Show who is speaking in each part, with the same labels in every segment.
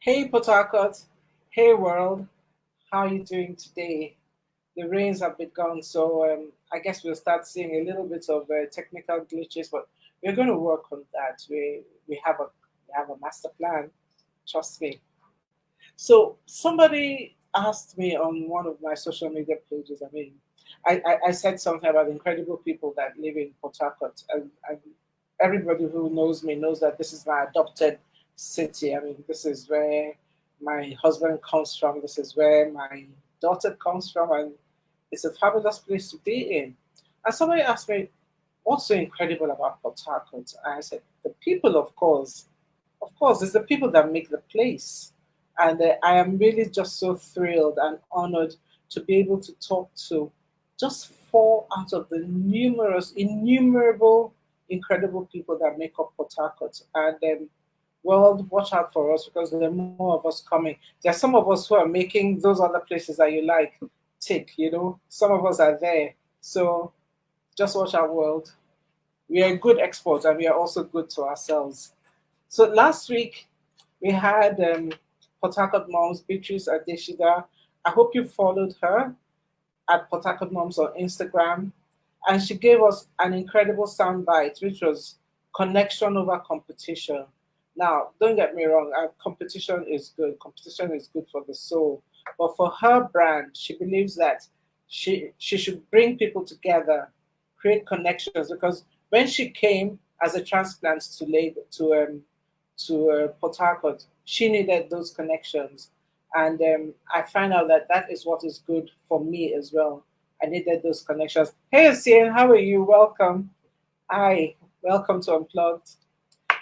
Speaker 1: Hey Port Harcourt, hey world, how are you doing today? The rains have been gone, so I guess we'll start seeing a little bit of technical glitches, but we're going to work on that. We have a master plan, trust me. So somebody asked me on one of my social media pages. I said something about the incredible people that live in Port Harcourt, and everybody who knows me knows that this is my adopted city. I mean, this is where my husband comes from. This is where my daughter comes from, and it's a fabulous place to be in. And somebody asked me, "What's so incredible about Port Harcourt?" And I said, "The people, of course. Of course, it's the people that make the place." And I am really just so thrilled and honored to be able to talk to just four out of the numerous, innumerable, incredible people that make up Port Harcourt. And world, watch out for us because there are more of us coming. There are some of us who are making those other places that you like tick, Some of us are there. So just watch our world. We are good exports and we are also good to ourselves. So last week we had Port Harcourt Moms, Beatrice Adeshida. I hope you followed her at Port Harcourt Moms on Instagram. And she gave us an incredible soundbite, which was connection over competition. Now, don't get me wrong, competition is good. Competition is good for the soul. But for her brand, she believes that she should bring people together, create connections. Because when she came as a transplant to Port Harcourt, she needed those connections. And I find out that that is what is good for me as well. I needed those connections. Hey, Sian, how are you? Welcome. Hi, welcome to Unplugged.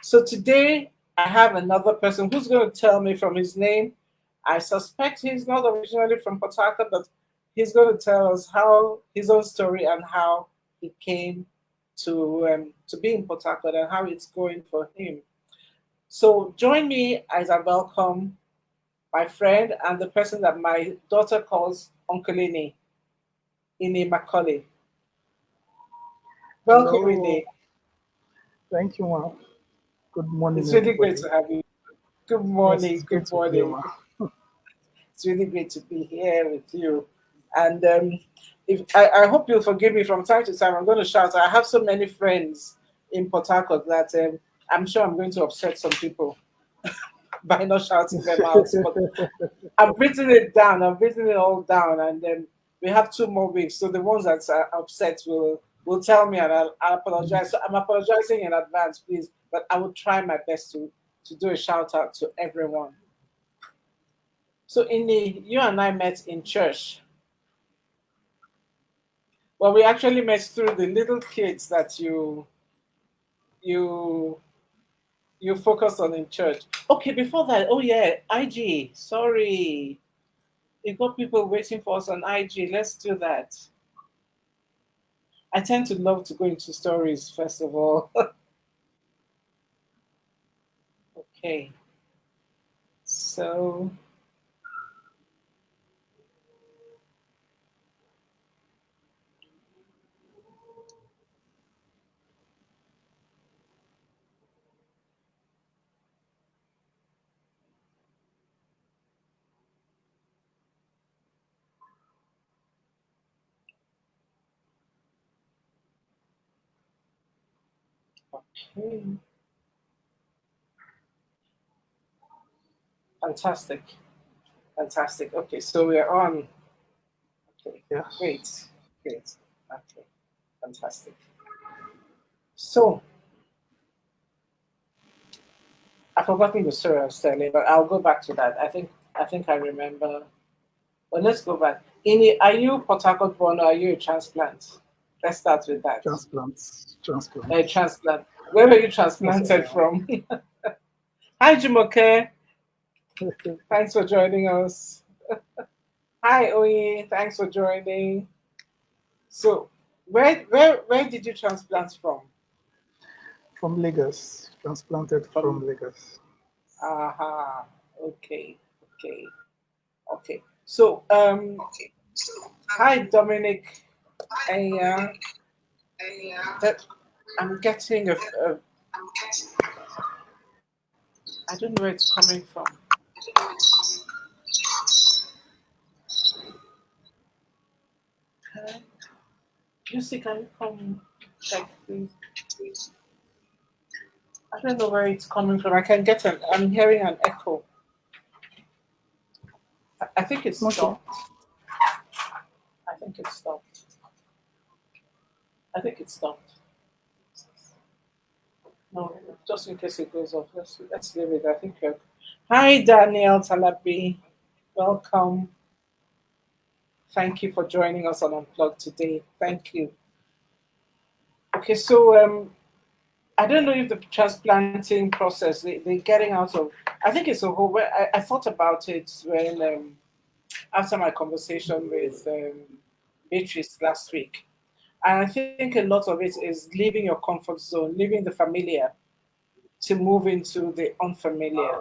Speaker 1: So today I have another person who's going to tell me from his name. I suspect he's not originally from Port Harcourt, but he's going to tell us how his own story and how he came to be in Port Harcourt and how it's going for him. So join me as I welcome my friend and the person that my daughter calls Uncle Ini Macaulay. Welcome,
Speaker 2: Hello.
Speaker 1: Ini.
Speaker 2: Thank you, ma. Good morning,
Speaker 1: It's really great
Speaker 2: everybody.
Speaker 1: to have you. Good
Speaker 2: Yes,
Speaker 1: morning.
Speaker 2: it's great
Speaker 1: Good
Speaker 2: to be here,
Speaker 1: morning.
Speaker 2: ma.
Speaker 1: It's really great to be here with you. And if I hope you'll forgive me from time to time, I'm going to shout. I have so many friends in Port Harcourt that I'm sure I'm going to upset some people by not shouting them out. But I've written it down. I've written it all down, and then we have 2 more weeks. So the ones that are upset will tell me, and I'll apologize. So I'm apologizing in advance, please. But I will try my best to do a shout out to everyone. So, Inni, you and I met in church. Well, we actually met through the little kids that you you focused on in church. Okay, before that, oh yeah, IG. Sorry, you got people waiting for us on IG. Let's do that. I tend to love to go into stories first of all. Okay, so okay, fantastic, fantastic. Okay, so we're on. Okay,
Speaker 2: Yes.
Speaker 1: great, great. Okay, fantastic. So I've forgotten the story I was telling, but I'll go back to that. I think I remember. But let's go back. Ini, are you Port Harcourt born or are you a transplant? Let's start with that.
Speaker 2: Transplants.
Speaker 1: A
Speaker 2: Transplants.
Speaker 1: transplant. Where were you
Speaker 2: Yes, I
Speaker 1: transplanted
Speaker 2: am.
Speaker 1: from? Hi, Jumoke. Thanks for joining us. Hi, Oyi. Thanks for joining. So, where did you transplant from?
Speaker 2: From Lagos. Transplanted
Speaker 1: From
Speaker 2: from Lagos.
Speaker 1: Aha. Okay. Okay. Okay. So, hi, Dominic. And that I'm getting a I don't know where it's coming from. Okay. Lucy, can you come check, please? I don't know where it's coming from. I can get an. I'm hearing an echo. I think it's
Speaker 2: Okay.
Speaker 1: stopped. I think it's stopped. I think it's stopped. No, just in case it goes off. Let's leave it. I think you're. Hi, Daniel Talabi. Welcome. Thank you for joining us on Unplugged today. Thank you. Okay, so I don't know if the transplanting process, they getting out of. I think it's a whole. I thought about it when after my conversation with Beatrice last week, and I think a lot of it is leaving your comfort zone, leaving the familiar to move into the unfamiliar,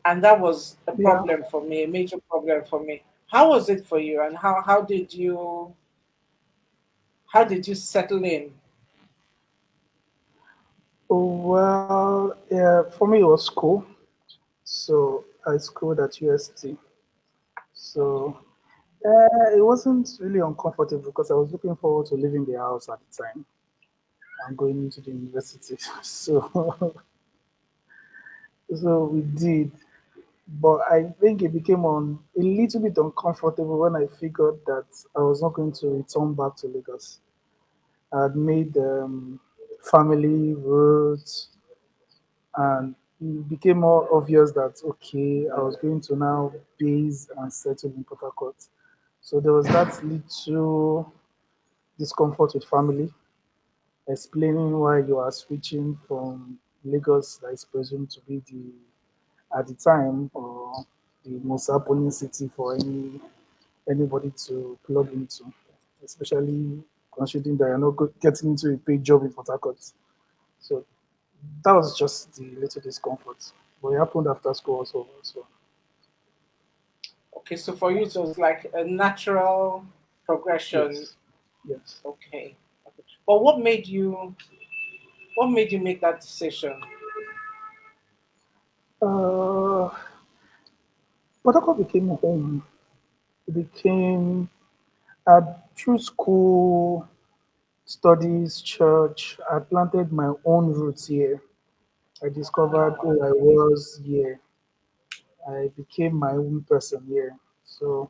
Speaker 1: and that was a
Speaker 2: Yeah.
Speaker 1: problem for me, a major problem for me. How was it for you, and how did you settle in?
Speaker 2: Well, yeah, for me it was school. So I schooled at UST. So it wasn't really uncomfortable because I was looking forward to leaving the house at the time and going into the university. So so we did. But I think it became a little bit uncomfortable when I figured that I was not going to return back to Lagos. I had made family roots, and it became more obvious that okay, I was going to now base and settle in Port Harcourt. So there was that little discomfort with family, explaining why you are switching from Lagos, that is presumed to be the at the time or the most happening city for anybody to plug into, especially considering that you're not getting into a paid job in Port Harcourt. So that was just the little discomfort. But it happened after school also. So
Speaker 1: Okay, so for you it was like a natural progression.
Speaker 2: yes, yes.
Speaker 1: Okay. Okay. But what made you make that decision?
Speaker 2: Uh, Port Harcourt became home. It became through school, studies, church. I planted my own roots here. I discovered who I was here. I became my own person here. So,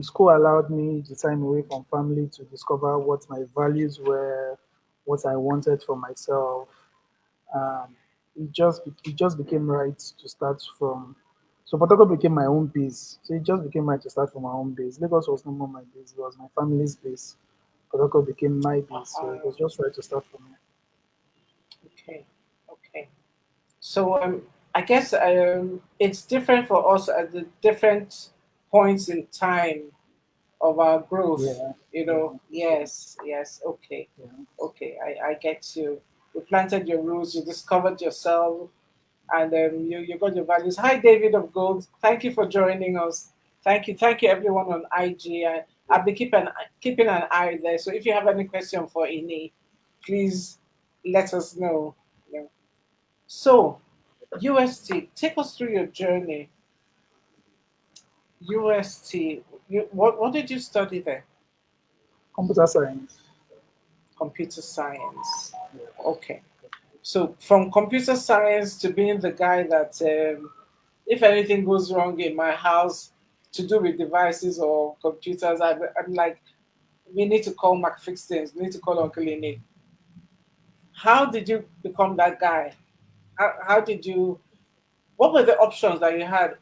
Speaker 2: school allowed me the time away from family to discover what my values were, what I wanted for myself. Um, it just became right to start from. So Potoko became my own base. So it just became right to start from my own base. Lagos was no more my base; it was my family's base. Potoko became my base, so it was just right to start from here.
Speaker 1: Okay. Okay. So I guess it's different for us at the different points in time of our growth.
Speaker 2: Yeah, yeah,
Speaker 1: Yes, yes. Okay,
Speaker 2: yeah.
Speaker 1: okay. I get you. You planted your roots. You discovered yourself, and you got your values. Hi, David of Gold. Thank you for joining us. Thank you, everyone on IG. I'll be keeping an eye there. So if you have any question for Ini, please let us know. Yeah. So, UST, take us through your journey. UST, what did you study there?
Speaker 2: Computer science.
Speaker 1: Computer science.
Speaker 2: Yeah.
Speaker 1: Okay. So, from computer science to being the guy that, if anything goes wrong in my house to do with devices or computers, I'm like, we need to call McFixtings, we need to call Uncle Ini. How did you become that guy? How did you, what were the options that you had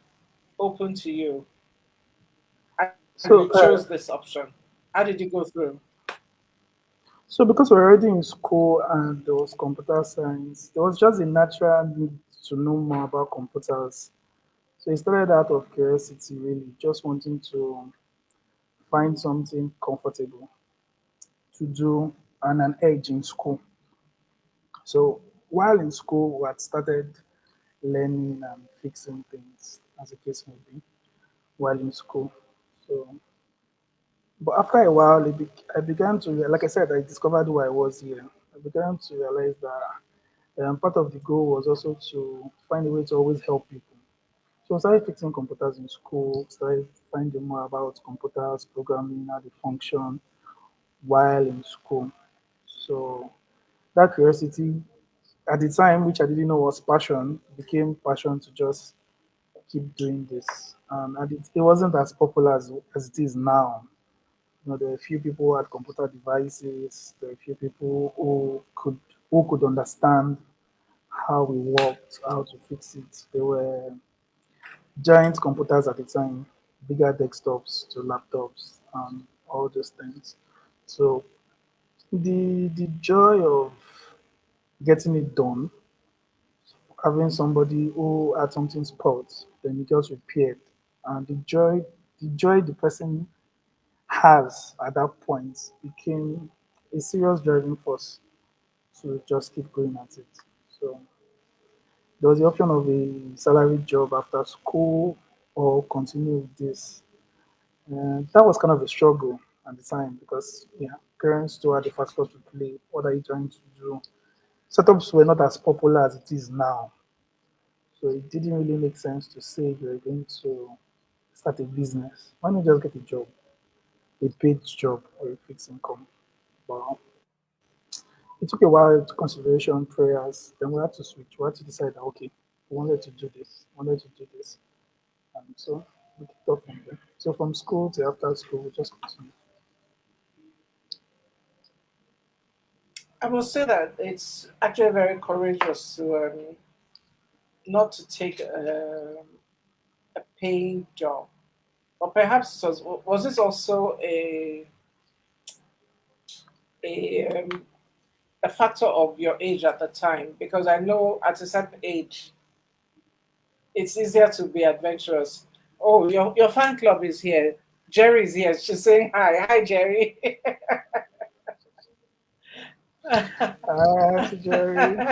Speaker 1: open to you? And you chose
Speaker 2: So,
Speaker 1: this option. How did you go through?
Speaker 2: so because we're already in school and there was computer science, there was just a natural need to know more about computers. So it started out of curiosity, really, just wanting to find something comfortable to do and an edge in school. So while in school, we had started learning and fixing things, as the case may be, while in school. So, but after a while, I began to, like I said, I discovered who I was here. I began to realize that part of the goal was also to find a way to always help people. So I started fixing computers in school, started finding more about computers, programming, how they function while in school. So that curiosity at the time, which I didn't know was passion, became passion to just keep doing this. And it wasn't as popular as it is now. There are a few people who had computer devices. There are a few people who could understand how we worked, how to fix it. There were giant computers at the time, bigger desktops to laptops, and all those things. So the joy of getting it done, having somebody who had something spoiled, then it just repaired, and the joy the person has at that point became a serious driving force to just keep going at it. So there was the option of a salary job after school or continue with this. That was kind of a struggle at the time because yeah, parents still had a factor to play. What are you trying to do? Setups were not as popular as it is now. So it didn't really make sense to say you're going to start a business. Why not just get a job, a paid job or a fixed income? But it took a while to consideration, prayers. Then we had to switch. We had to decide that okay, we wanted to do this, wanted to do this. And so we kicked off from there. So from school to after school, we just continued.
Speaker 1: I must say that it's actually very courageous to not to take a paying job, or perhaps was this also a um, a factor of your age at the time? Because I know at a certain age, it's easier to be adventurous. Oh, your fan club is here. Jerry's here. She's saying hi. Hi, Jerry.
Speaker 2: Ah, Jerry.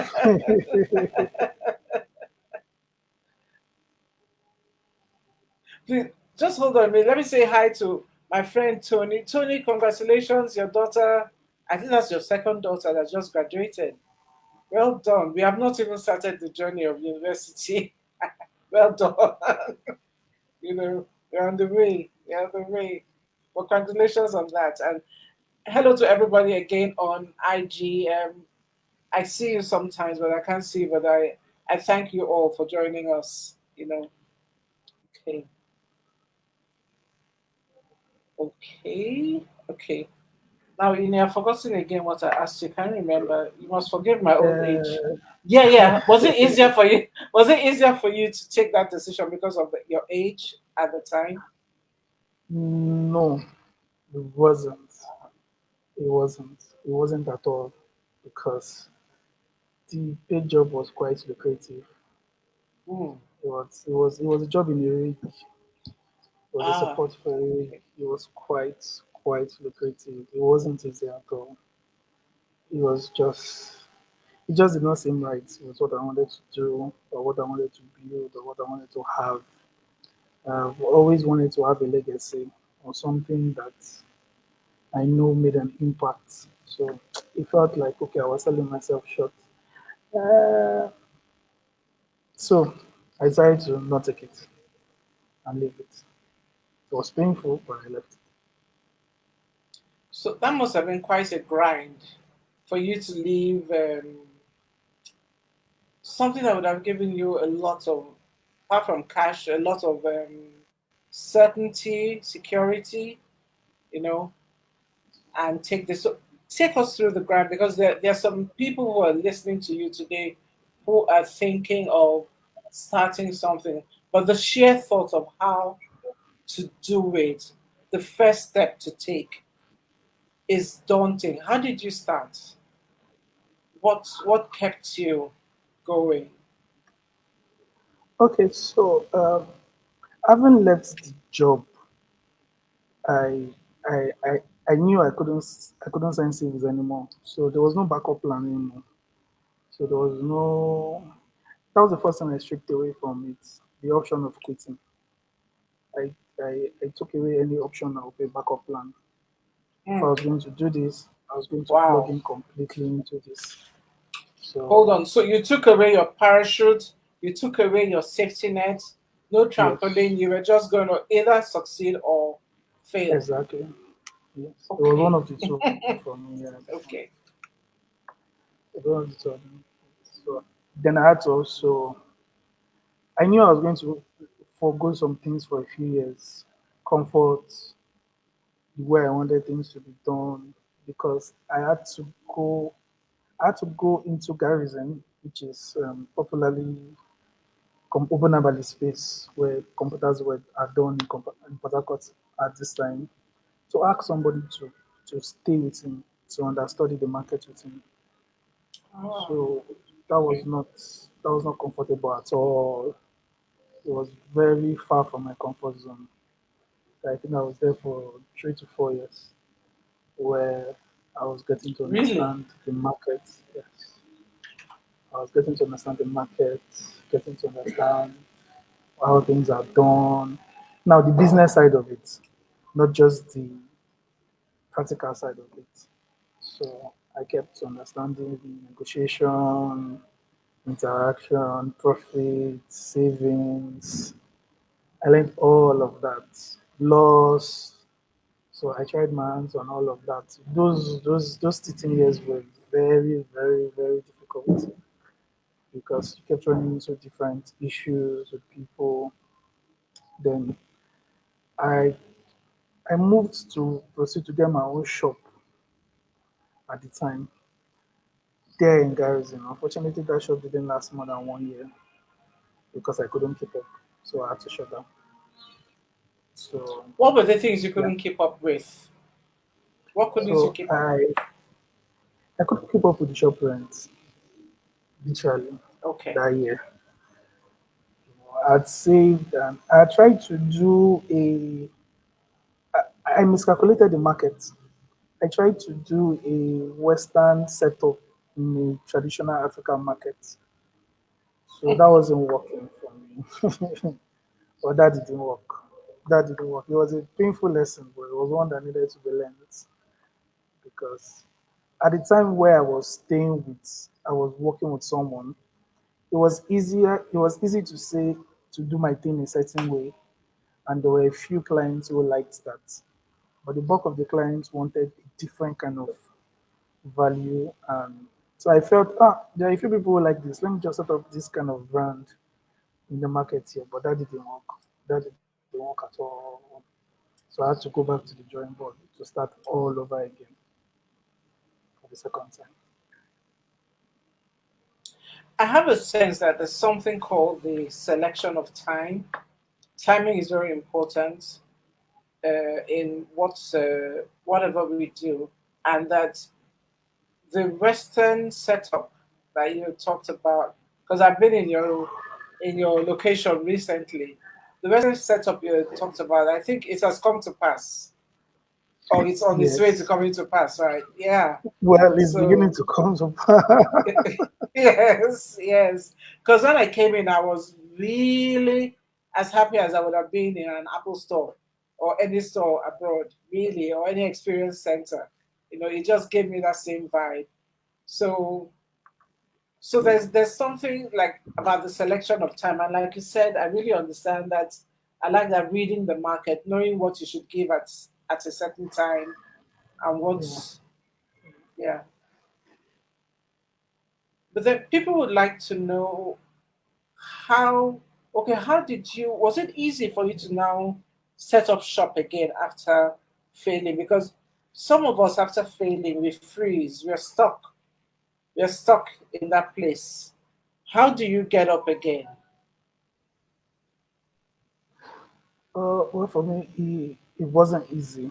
Speaker 1: Please, just hold on a minute. Let me say hi to my friend Tony. Tony, congratulations, your daughter. I think that's your second daughter that just graduated. Well done. We have not even started the journey of university. Well done. We're on the way. We're on the way. Well, congratulations on that. And hello to everybody again on IG. I see you sometimes, but I can't see. But I thank you all for joining us. Okay, okay, okay. Now, I've forgotten again what I asked you. Can't remember. You must forgive my old age.
Speaker 2: uh,
Speaker 1: Yeah, yeah. Was it easier for you? Was it easier for you to take that decision because of your age at the time?
Speaker 2: no, it wasn't. It wasn't. It wasn't at all because the paid job was quite lucrative.
Speaker 1: Hmm.
Speaker 2: It was a job in a rig. It was a
Speaker 1: Ah,
Speaker 2: support for a rig.
Speaker 1: okay.
Speaker 2: It was quite lucrative. It wasn't easy at all. It was just it just did not seem right with what I wanted to do or what I wanted to build or what I wanted to have. I've always wanted to have a legacy or something that I know made an impact. So it felt like okay, I was selling myself short. Uh, so I decided to not take it and leave it. It was painful, but I left it.
Speaker 1: So that must have been quite a grind for you to leave something that would have given you a lot of, apart from cash, a lot of certainty, security, you know, and take this. So take us through the grind because there are some people who are listening to you today who are thinking of starting something, but the sheer thought of how to do it, the first step to take, is daunting. How did you start? What kept you going?
Speaker 2: Okay, so having left the job, I I I, I knew I couldn't sign CVs anymore. So there was no backup plan anymore. So there was no. That was the first time I stripped away from it. The option of quitting. I took away any option of a backup plan. If I
Speaker 1: Hmm.
Speaker 2: was going to do this, I was going to plug
Speaker 1: Wow.
Speaker 2: in completely into this.
Speaker 1: Hold
Speaker 2: So
Speaker 1: on. So you took away your parachute, you took away your safety net, No
Speaker 2: Yes,
Speaker 1: trampoline. You were just going to either succeed or fail.
Speaker 2: exactly. Yes, it was one
Speaker 1: Okay.
Speaker 2: of the two for me. Yeah, at the time.
Speaker 1: Okay.
Speaker 2: It was one of the two. So then I had to also. I knew I was going to forego some things for a few years, comfort, the way I wanted things to be done, because I had to go into Garrison, which is popularly open urban space where computers are done in Port Harcourt at this time, to ask somebody to stay with him, to understudy the market with him.
Speaker 1: Ah,
Speaker 2: So
Speaker 1: okay.
Speaker 2: that was not comfortable at all. It was very far from my comfort zone. I think I was there for 3 to 4 years, where I was getting to
Speaker 1: Really?
Speaker 2: understand the market. Yes, I was getting to understand the market, getting to understand how things are done. Now, the business side of it, not just the practical side of it. So I kept understanding the negotiation, interaction, profit, savings. I learned all of that. Loss. So I tried my hands on all of that. Those teaching years were very, very, very difficult because you kept running into different issues with people. Then I I moved to proceed to get my own shop at the time there in Garrison. Unfortunately, that shop didn't last more than 1 year because I couldn't keep up. So I had to shut down. So
Speaker 1: What were the things you
Speaker 2: yeah.
Speaker 1: couldn't keep up with? What couldn't you
Speaker 2: So
Speaker 1: keep up with?
Speaker 2: I couldn't keep up with the shop rent literally
Speaker 1: Okay.
Speaker 2: that year. I'd saved and I tried to do I miscalculated the market. I tried to do a Western setup in a traditional African market. So that wasn't working for me. But that didn't work. That didn't work. It was a painful lesson, but it was one that needed to be learned because at the time where I was working with someone, it was easy to say to do my thing a certain way, and there were a few clients who liked that. But the bulk of the clients wanted a different kind of value. And so I felt, there are a few people who like this. Let me just set up this kind of brand in the market here. But that didn't work. That didn't work at all. So I had to go back to the drawing board to start all over again for the second time.
Speaker 1: I have a sense that there's something called the selection of time. Timing is very important in whatever we do, and that the Western setup that you talked about, because I've been in your location recently, the Western setup you talked about, I think it has come to pass, or it's on its way to
Speaker 2: Yes.
Speaker 1: coming to pass, right? Yeah.
Speaker 2: Well, it's beginning
Speaker 1: So
Speaker 2: to come to pass.
Speaker 1: yes, yes. Because when I came in, I was really as happy as I would have been in an Apple store or any store abroad, really, or any experience center. It just gave me that same vibe. So, so there's something like about the selection of time, and like you said, I really understand that. I like that reading the market, knowing what you should give at a certain time, and what,
Speaker 2: Yeah.
Speaker 1: yeah. But then people would like to know how how did you was it easy for you to now set up shop again after failing? Because some of us after failing we freeze, we're stuck in that place. How do you get up again?
Speaker 2: Well, for me, it wasn't easy.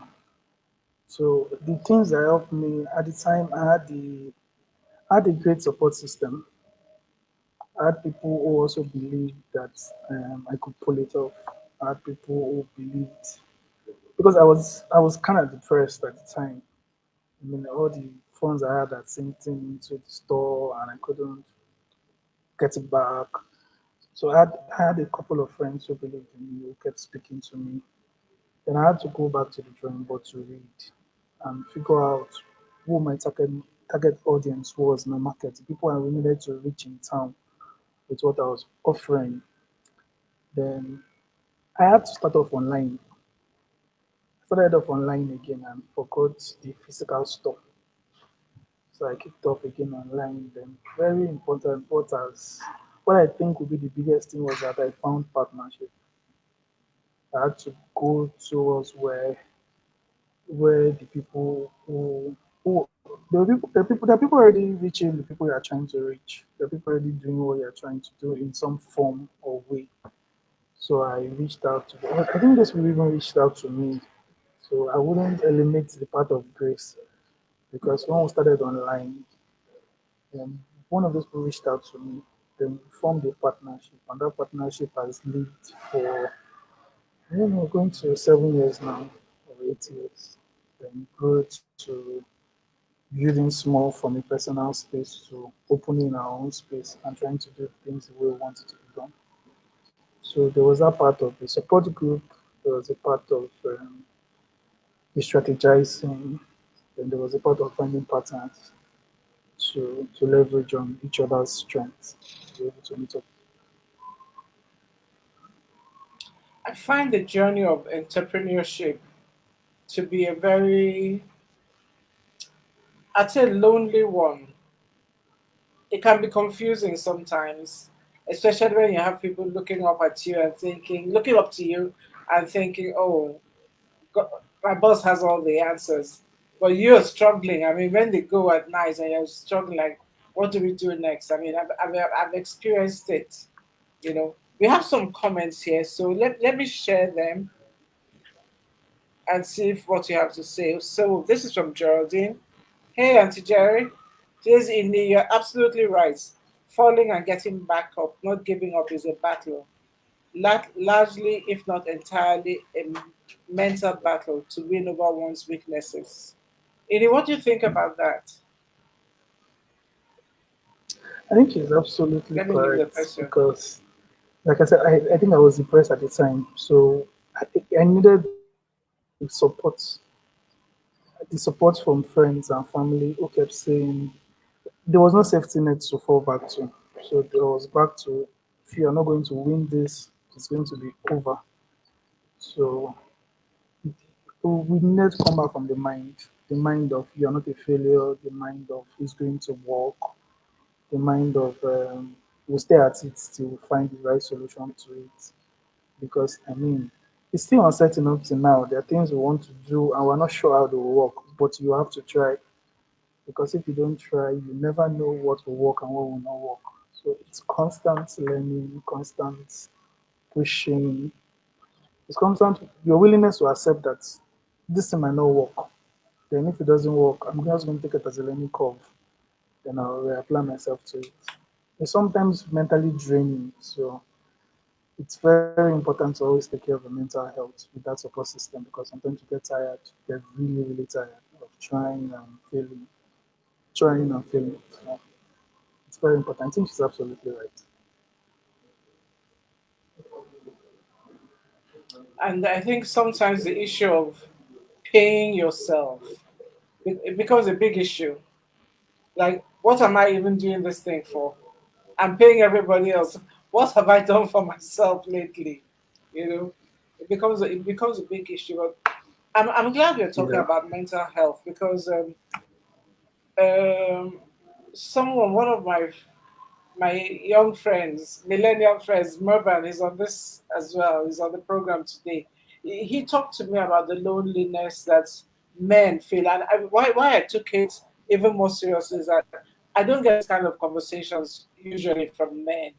Speaker 2: So the things that helped me at the time, I had a great support system. I had people who also believed that I could pull it off. I had people who believed because I was kind of depressed at the time. I mean, all the funds I had that sent into the store and I couldn't get it back. So I had a couple of friends who believed in me, who kept speaking to me. Then I had to go back to the drawing board to read and figure out who my target audience was in the market, the people I needed to reach in town with what I was offering. Then I had to start off online. Started off online again and forgot the physical store. So I kicked off again online. Then very important what I think would be the biggest thing was that I found partnership. I had to go towards where the people who there are people already reaching the people you are trying to reach. There are people already doing what you are trying to do in some form or way. So I reached out to them. I think those people even reached out to me. So I wouldn't eliminate the part of grace because when we started online, one of those people reached out to me. Then we formed a partnership, and that partnership has lived for I don't know, going to 7 years now or 8 years. Then grew to building small from a personal space to opening our own space and trying to do things the way we want it to be done. So there was that part of the support group, there was a part of the strategizing, then there was a part of finding patterns to leverage on each other's strengths to be able to meet up.
Speaker 1: I find the journey of entrepreneurship to be a very, I'd say, lonely one. It can be confusing sometimes, especially when you have people looking up at you and thinking, looking up to you and thinking, oh, God, my boss has all the answers. But you're struggling. I mean, when they go at night and you're struggling, like, what do we do next? I mean, I've experienced it, you know. We have some comments here, so let me share them and see if what you have to say. So this is from Geraldine. Hey, Auntie Jerry. Says Ini, you're absolutely right. Falling and getting back up, not giving up is a battle. Largely, if not entirely, a mental battle to win over one's weaknesses. Ini, what do you think about that?
Speaker 2: I think she's absolutely
Speaker 1: Let me leave the
Speaker 2: correct
Speaker 1: person.
Speaker 2: because, like I said, I think I was depressed at the time. So I needed the support from friends and family who kept saying there was no safety net to fall back to. So there was back to if you are not going to win this, it's going to be over. So we need to come back from the mind of you are not a failure, the mind of it's going to work, the mind of we'll stay at it till we find the right solution to it. Because I mean, it's still uncertain up to now. There are things we want to do and we're not sure how they will work, but you have to try. Because if you don't try, you never know what will work and what will not work. So it's constant learning, constant pushing. It's constant your willingness to accept that this thing might not work. Then if it doesn't work, I'm just going to take it as a learning curve. Then I'll reapply myself to it. It's sometimes mentally draining. So it's very important to always take care of your mental health with that support system because sometimes you get tired, you get really, really tired of trying and failing. So it's very important. I think she's absolutely right.
Speaker 1: And I think sometimes the issue of paying yourself, it becomes a big issue. Like, what am I even doing this thing for? I'm paying everybody else. What have I done for myself lately? You know, it becomes a big issue. But I'm glad we're talking
Speaker 2: Yeah.
Speaker 1: about mental health because um, one of my young friends, millennial friends, Merban, is on this as well. He's on the program today. He talked to me about the loneliness that men feel, and why I took it even more seriously is that I don't get this kind of conversations usually from men,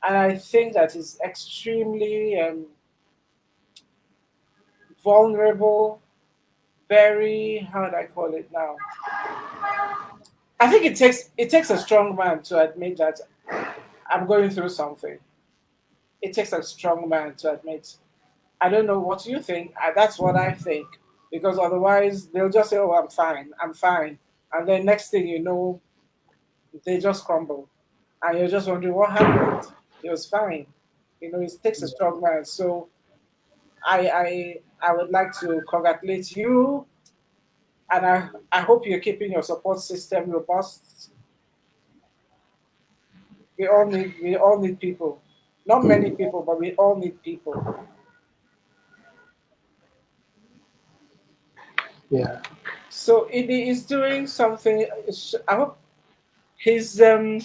Speaker 1: and I think that is extremely vulnerable. Very, how do I call it now? I think it takes a strong man to admit that I'm going through something. It takes a strong man to admit. I don't know what you think. That's what I think. Because otherwise, they'll just say, "Oh, I'm fine," and then next thing you know, they just crumble, and you're just wondering what happened. It was fine. It takes a strong man. So I would like to congratulate you, and I hope you're keeping your support system robust. We all need people. Not many people, but we all need people.
Speaker 2: Yeah.
Speaker 1: So Ini is doing something. I hope his oh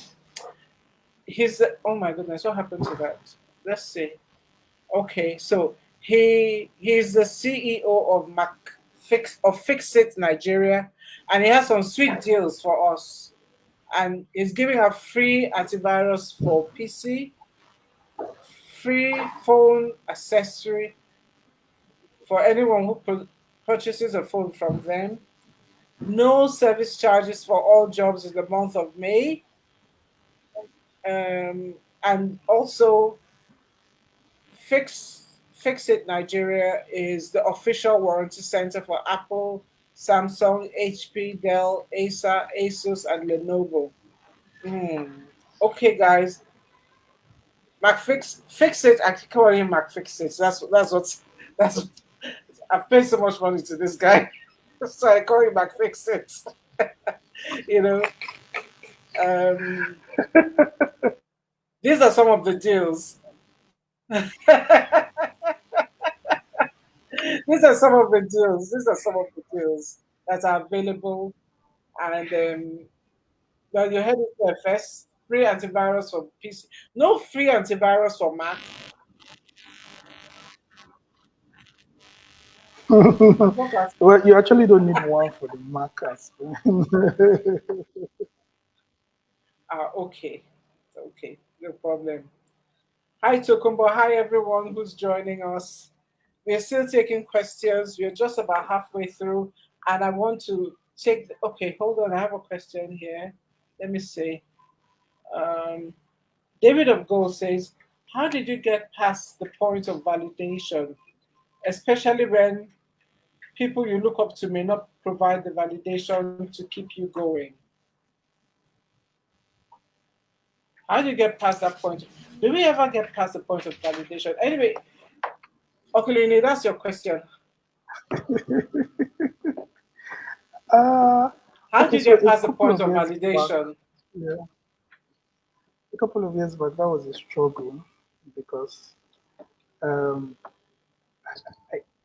Speaker 1: my goodness, what happened to that? Let's see. Okay, so he's the CEO of Fixit Nigeria, and he has some sweet deals for us. And he's giving a free antivirus for PC, free phone accessory for anyone who purchases a phone from them. No service charges for all jobs in the month of May. And also, Fix It Nigeria is the official warranty center for Apple, Samsung, HP, Dell, Asus, and Lenovo. Hmm. Okay, guys, Fix It. I keep calling him Fix It. That's what, I've paid so much money to this guy, so I call him Fix It. You know, um, these are some of the deals. These are some of the deals. These are some of the deals that are available. And well, you heard it there first. Free antivirus for PC. No free antivirus for Mac. As long as
Speaker 2: Well, you actually don't need one for the markers.
Speaker 1: okay, okay, no problem. Hi Tokumbo. Hi everyone who's joining us. We're still taking questions. We're just about halfway through, and I want to take. Okay, hold on. I have a question here. Let me see. Um, David of Gold says, "How did you get past the point of validation, especially when people you look up to may not provide the validation to keep you going? How do you get past that point? Do we ever get past the point of validation? Anyway, Okulini, that's your question.
Speaker 2: uh,
Speaker 1: How do
Speaker 2: okay,
Speaker 1: you
Speaker 2: so
Speaker 1: get
Speaker 2: a
Speaker 1: past the
Speaker 2: couple
Speaker 1: point
Speaker 2: of
Speaker 1: of
Speaker 2: years back,
Speaker 1: validation?
Speaker 2: yeah, a couple of years back, that was a struggle because um,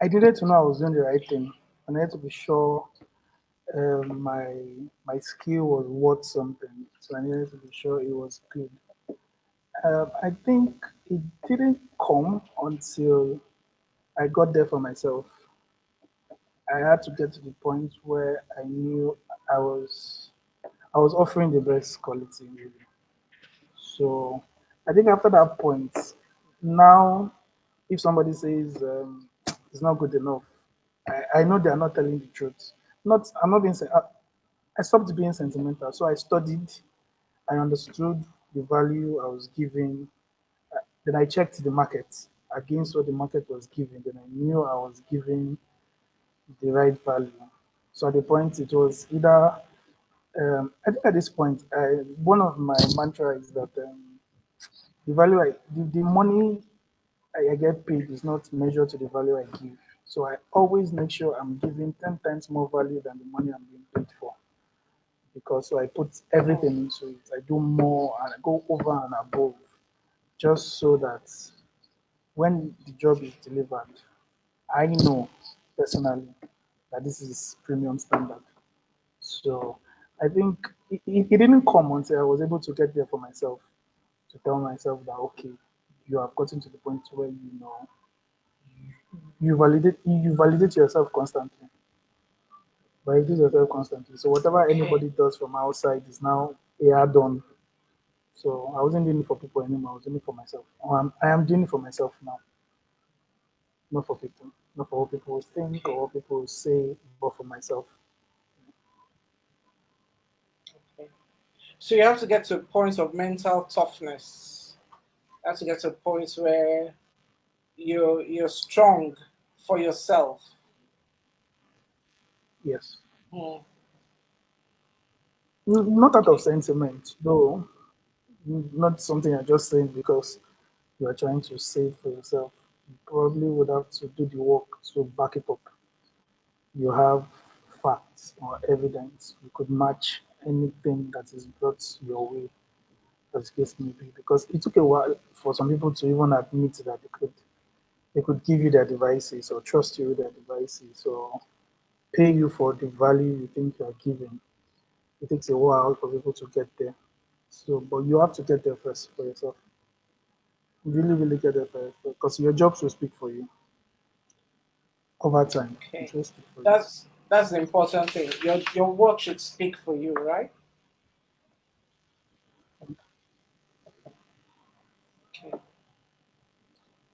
Speaker 2: I needed to know I was doing the right thing. And I had to be sure my skill was worth something. So I needed to be sure it was good. I think it didn't come until I got there for myself. I had to get to the point where I knew I was I was offering the best quality really. So I think after that point, now if somebody says it's not good enough, I know they are not telling the truth. Not I'm not being I stopped being sentimental. So I studied, I understood the value I was giving. Then I checked the market against what the market was giving. Then I knew I was giving the right value. So at the point, it was either, I think at this point, one of my mantra is that the money I get paid is not measured to the value I give. So I always make sure I'm giving 10 times more value than the money I'm being paid for. Because so I put
Speaker 1: Mm,
Speaker 2: everything into it. I do more and I go over and above just so that when the job is delivered, I know personally that this is premium standard. So I think it didn't come until I was able to get there for myself to tell myself that okay, you have gotten to the point where you know you validate yourself constantly. Validate yourself constantly. So whatever
Speaker 1: okay,
Speaker 2: anybody does from outside is now a add-on. So I wasn't doing it for people anymore. I was doing it for myself. I am doing it for myself now, not for people, not for what people think
Speaker 1: okay,
Speaker 2: or what people say, but for myself.
Speaker 1: okay. So you have to get to a point of mental toughness. You have to get to a point where you're strong for yourself.
Speaker 2: Yes.
Speaker 1: Mm,
Speaker 2: Not out of
Speaker 1: okay,
Speaker 2: sentiment, though. Not something you're just saying because you are trying to save for yourself. You probably would have to do the work to back it up. You have facts or evidence. You could match anything that is brought your way, as the case may be. Because it took a while for some people to even admit that they could give you their devices or trust you with their devices or pay you for the value you think you are giving. It takes a while for people to get there. So, but you have to get there first for yourself. Really, really get there first because your jobs will speak for you over time. It
Speaker 1: Okay,
Speaker 2: will speak for you.
Speaker 1: that's the important thing. Your work should speak for you, right? Okay.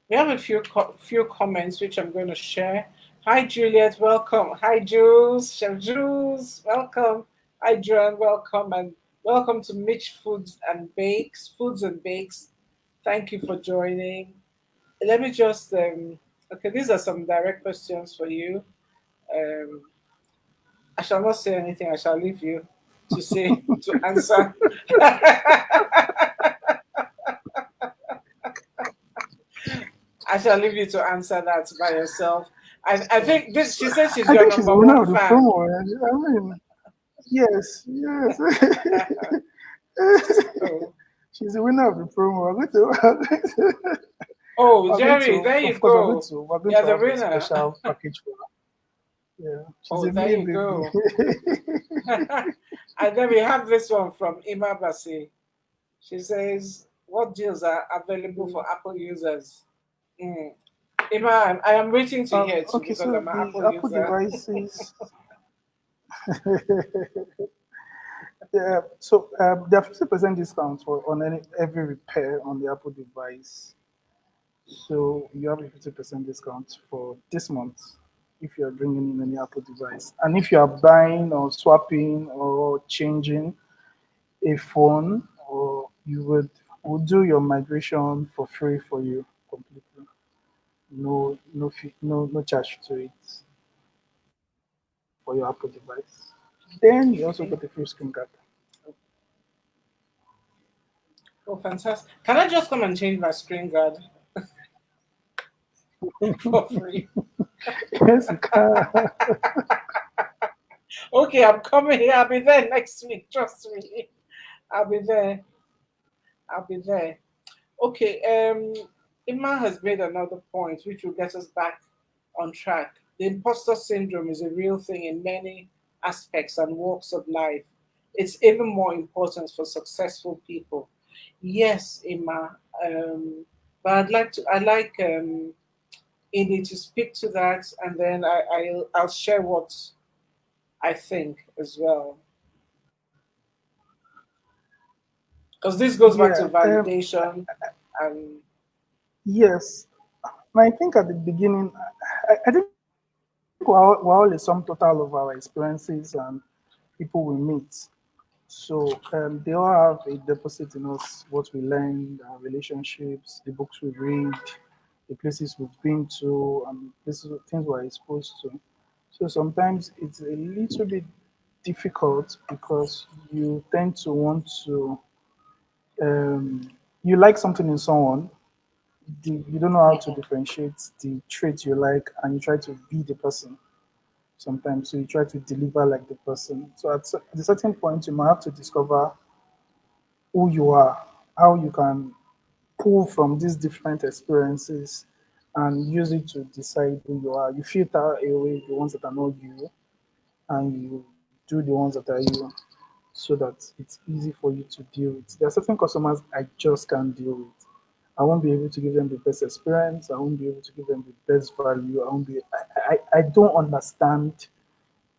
Speaker 1: We have a few comments which I'm going to share. Hi Juliet, welcome. Hi Jules, Chef Jules, welcome. Hi Joanne, welcome, and welcome to Mitch Foods and Bakes. Thank you for joining. Let me just okay. These are some direct questions for you. Um, I shall not say anything. I shall leave you to answer. I shall leave you to answer that by yourself. I think this. She said she's
Speaker 2: I
Speaker 1: your
Speaker 2: think she's the
Speaker 1: number
Speaker 2: winner
Speaker 1: one
Speaker 2: of the
Speaker 1: fan.
Speaker 2: promo. I mean, yes, yes.
Speaker 1: So,
Speaker 2: She's the winner of the promo.
Speaker 1: oh,
Speaker 2: We're going
Speaker 1: Jerry,
Speaker 2: to,
Speaker 1: there
Speaker 2: of
Speaker 1: you
Speaker 2: course,
Speaker 1: go.
Speaker 2: we're going
Speaker 1: You're
Speaker 2: to
Speaker 1: the
Speaker 2: have a
Speaker 1: winner.
Speaker 2: special package for her. Yeah, she's
Speaker 1: Oh,
Speaker 2: a
Speaker 1: there
Speaker 2: May
Speaker 1: you
Speaker 2: baby.
Speaker 1: go. And then we have this one from Ima Basi. She says, "What deals are available for Apple users?" Mm. Ima, I am waiting to hear too
Speaker 2: Okay,
Speaker 1: because
Speaker 2: so
Speaker 1: I'm an
Speaker 2: the
Speaker 1: Apple
Speaker 2: Apple
Speaker 1: user.
Speaker 2: devices, yeah, so there are 50% discounts for on every repair on the Apple device. So you have a 50% discount for this month if you are bringing in any Apple device. And if you are buying or swapping or changing a phone, or you would do your migration for free for you completely. No fee, no charge to it for your Apple device. Then you also
Speaker 1: Okay.
Speaker 2: get a free screen guard.
Speaker 1: Oh, fantastic. Can I just come and change my screen guard for free?
Speaker 2: Yes, you can.
Speaker 1: Okay, I'm coming here. I'll be there next week. Trust me. I'll be there. I'll be there. Okay, Ima has made another point which will get us back on track. The imposter syndrome is a real thing in many aspects and walks of life. It's even more important for successful people. Yes, Ima. But I'd like Ini to speak to that, and then I'll share what I think as well. Because this goes back to
Speaker 2: Yeah.
Speaker 1: validation and
Speaker 2: Yes. And I think at the beginning, I think we're all a sum total of our experiences and people we meet. So they all have a deposit in us, what we learned, our relationships, the books we read, the places we've been to, and things we're exposed to. So sometimes it's a little bit difficult because you tend to want to, um, you like something in someone, you don't know how to differentiate the traits you like, and you try to be the person sometimes. So you try to deliver like the person. So at a certain point, you might have to discover who you are, how you can pull from these different experiences and use it to decide who you are. You filter away the ones that are not you and you do the ones that are you so that it's easy for you to deal with. There are certain customers I just can't deal with. I won't be able to give them the best experience. I won't be able to give them the best value. I won't be. I don't understand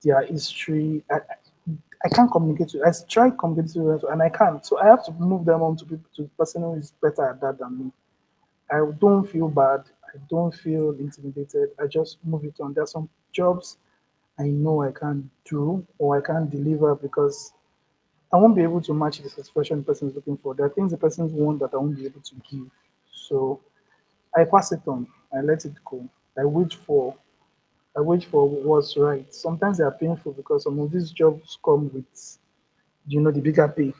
Speaker 2: their history. I can't communicate with. I try communicating with them, and I can't. So I have to move them on to people to the person who is better at that than me. I don't feel bad. I don't feel intimidated. I just move it on. There are some jobs I know I can't do or I can't deliver because I won't be able to match the satisfaction the person is looking for. There are things the person wants that I won't be able to give. So I pass it on. I let it go. I wait for I wait for what's right. Sometimes they are painful because some of these jobs come with the bigger pay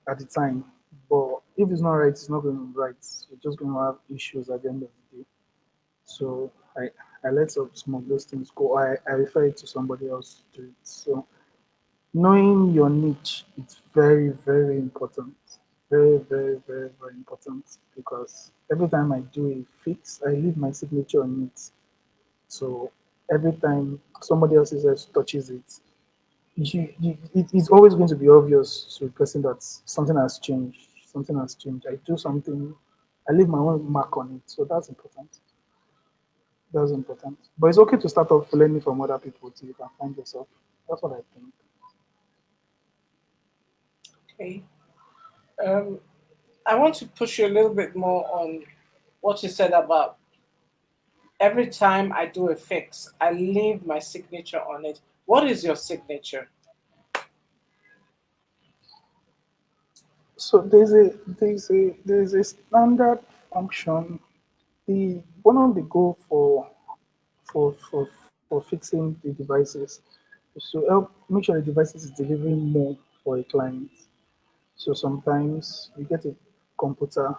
Speaker 2: at the time. But if it's not right, it's not going to be right. You're just going to have issues at the end of the day. So I let some of those things go. I refer it to somebody else to do it. So knowing your niche is very, very important. Very, very, very, very important because every time I do a fix, I leave my signature on it. So every time somebody else's head touches it, it's always going to be obvious to the person that something has changed. Something has changed. I do something, I leave my own mark on it. So that's important. That's important. But it's okay to start off learning from other people till you can find yourself. That's what I think.
Speaker 1: Okay. Um, I want to push you a little bit more on what you said about every time I do a fix, I leave my signature on it. What is your signature?
Speaker 2: So there's a standard function. The one of the goal for fixing the devices is to help make sure the devices is delivering more for a client. So sometimes you get a computer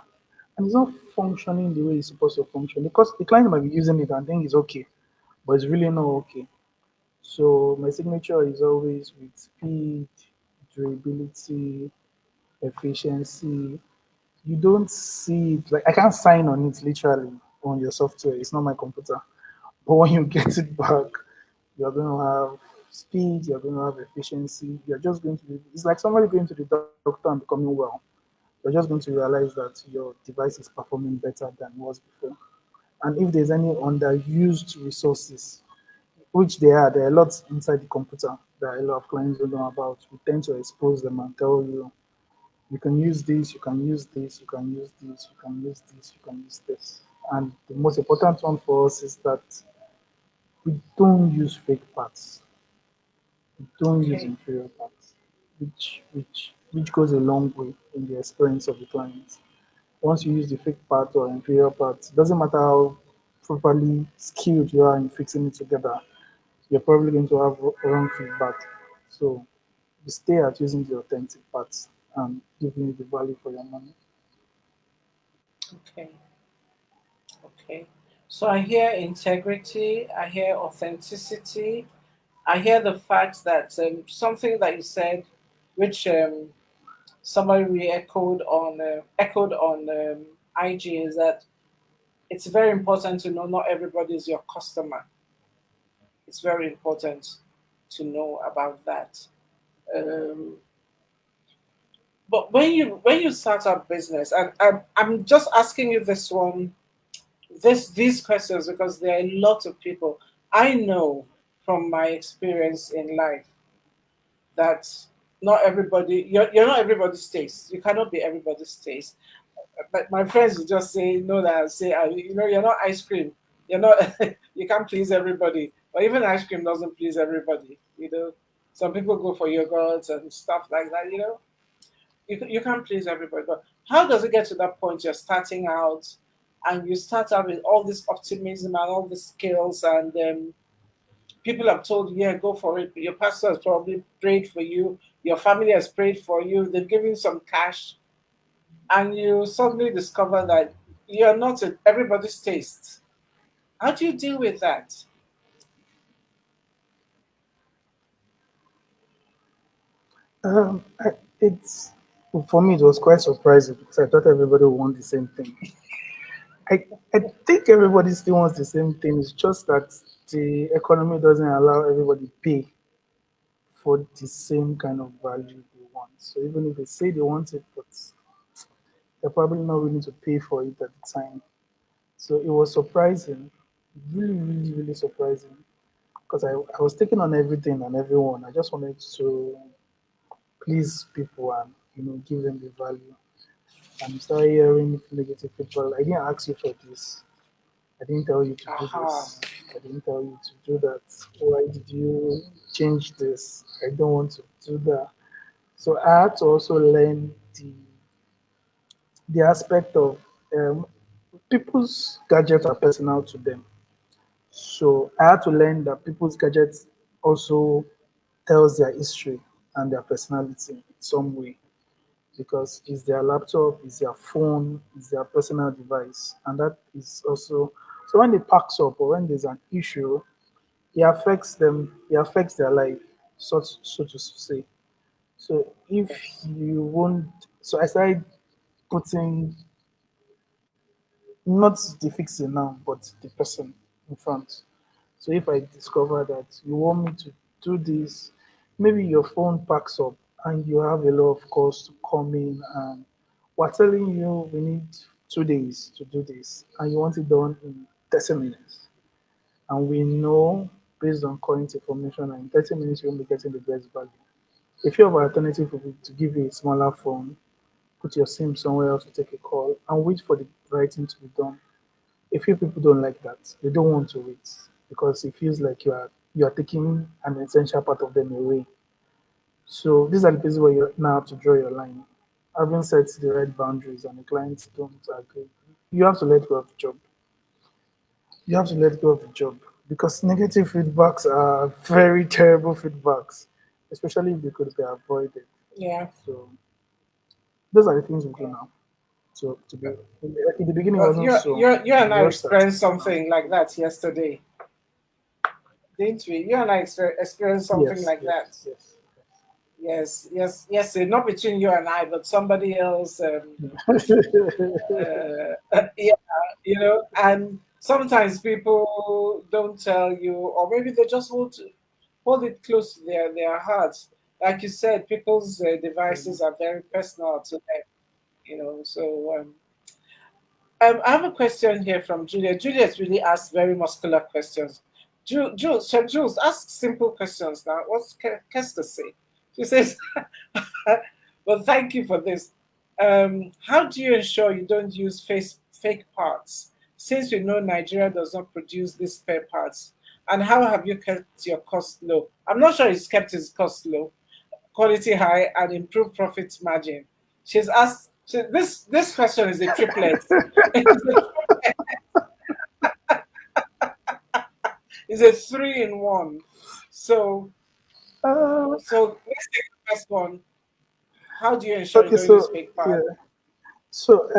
Speaker 2: and it's not functioning the way it's supposed to function because the client might be using it and think it's okay, but it's really not okay. So my signature is always with speed, durability, efficiency. You don't see it like I can't sign on it literally on your software. It's not my computer. But when you get it back, you're going to have speed, you're going to have efficiency. You're just going to be, it's like somebody going to the doctor and becoming well. You're just going to realize that your device is performing better than it was before. And if there's any underused resources, which there are lots inside the computer that a lot of clients don't know about, we tend to expose them and tell you, you can use this, you can use this, you can use this, you can use this, you can use this. And the most important one for us is that we don't use fake parts. We don't use
Speaker 1: Okay.
Speaker 2: inferior parts, which goes a long way in the experience of the client. Once you use the fake part or inferior part, it doesn't matter how properly skilled you are in fixing it together, you're probably going to have wrong feedback. So you stay at using the authentic parts and giving you the value for your money.
Speaker 1: Okay. Okay. So I hear integrity, I hear authenticity, I hear the fact that something that you said, which somebody echoed on IG, is that it's very important to know not everybody is your customer. It's very important to know about that. Um, but when you start up business, and I'm just asking you these questions because there are a lot of people I know from my experience in life that not everybody you're not everybody's taste. You cannot be everybody's taste. But my friends will just say no that I say you're not ice cream. You're not you can't please everybody. Or even ice cream doesn't please everybody. Some people go for yogurts and stuff like that. You can't please everybody. But how does it get to that point you're starting out and you start out with all this optimism and all these skills and people have told you, yeah, go for it. Your pastor has probably prayed for you. Your family has prayed for you. They've given you some cash, and you suddenly discover that you're not at everybody's taste. How do you deal with that?
Speaker 2: It's for me, it was quite surprising because I thought everybody would want the same thing. I, I think everybody still wants the same thing. It's just that the economy doesn't allow everybody pay for the same kind of value they want. So even if they say they want it, but they're probably not willing to pay for it at the time. So it was surprising, really, really, really surprising because I was taking on everything and everyone. I just wanted to please people and give them the value. And you start hearing negative feedback. I didn't ask you for this. I didn't tell you to do
Speaker 1: Aha.
Speaker 2: this. I didn't tell you to do that. Why did you change this? I don't want to do that. So I had to also learn the aspect of um, people's gadgets are personal to them. So I had to learn that people's gadgets also tells their history and their personality in some way because it's their laptop, it's their phone, it's their personal device, and that is also so when it packs up or when there's an issue, it affects them, it affects their life, so to say. So if
Speaker 1: Yes.
Speaker 2: you won't, so I started putting not the fixing now, but the person in front. So if I discover that you want me to do this, maybe your phone packs up and you have a lot of calls to come in, and we're telling you we need 2 days to do this and you want it done in 30 minutes. And we know based on current information that in 30 minutes you won't be getting the best value. If you have an alternative would be to give you a smaller phone, put your SIM somewhere else to take a call, and wait for the right thing to be done. A few people don't like that. They don't want to wait because it feels like you are taking an essential part of them away. So these are the places where you now have to draw your line. Having set the right boundaries and the clients don't agree, you have to let go of the job. You have to let go of the job because negative feedbacks are very terrible feedbacks, especially if they could be avoided.
Speaker 1: Yeah.
Speaker 2: So those are the things we do
Speaker 1: Yeah.
Speaker 2: now. So to be like in the beginning, it
Speaker 1: Well,
Speaker 2: wasn't so.
Speaker 1: you and
Speaker 2: We
Speaker 1: I
Speaker 2: rushed at
Speaker 1: experienced
Speaker 2: it now.
Speaker 1: something like that yesterday, didn't we? You and I experienced something
Speaker 2: Yes,
Speaker 1: like
Speaker 2: yes,
Speaker 1: that.
Speaker 2: yes.
Speaker 1: Yes, yes, yes. Not between you and I, but somebody else. Yeah, and sometimes people don't tell you, or maybe they just hold it close to their hearts. Like you said, people's devices are very personal to them. So I have a question here from Julia. Julia's really asked very muscular questions. Jules, ask simple questions now. What's Kester say? She says, well, thank you for this. How do you ensure you don't use fake parts? Since we know Nigeria does not produce these spare parts, and how have you kept your cost low? I'm not sure he's kept his cost low, quality high, and improved profit margin. She's asked. This question is a triplet. It's a three in one. So
Speaker 2: uh,
Speaker 1: let's take the first one. How do you ensure you
Speaker 2: okay,
Speaker 1: don't use
Speaker 2: so
Speaker 1: fake
Speaker 2: yeah,
Speaker 1: parts?
Speaker 2: so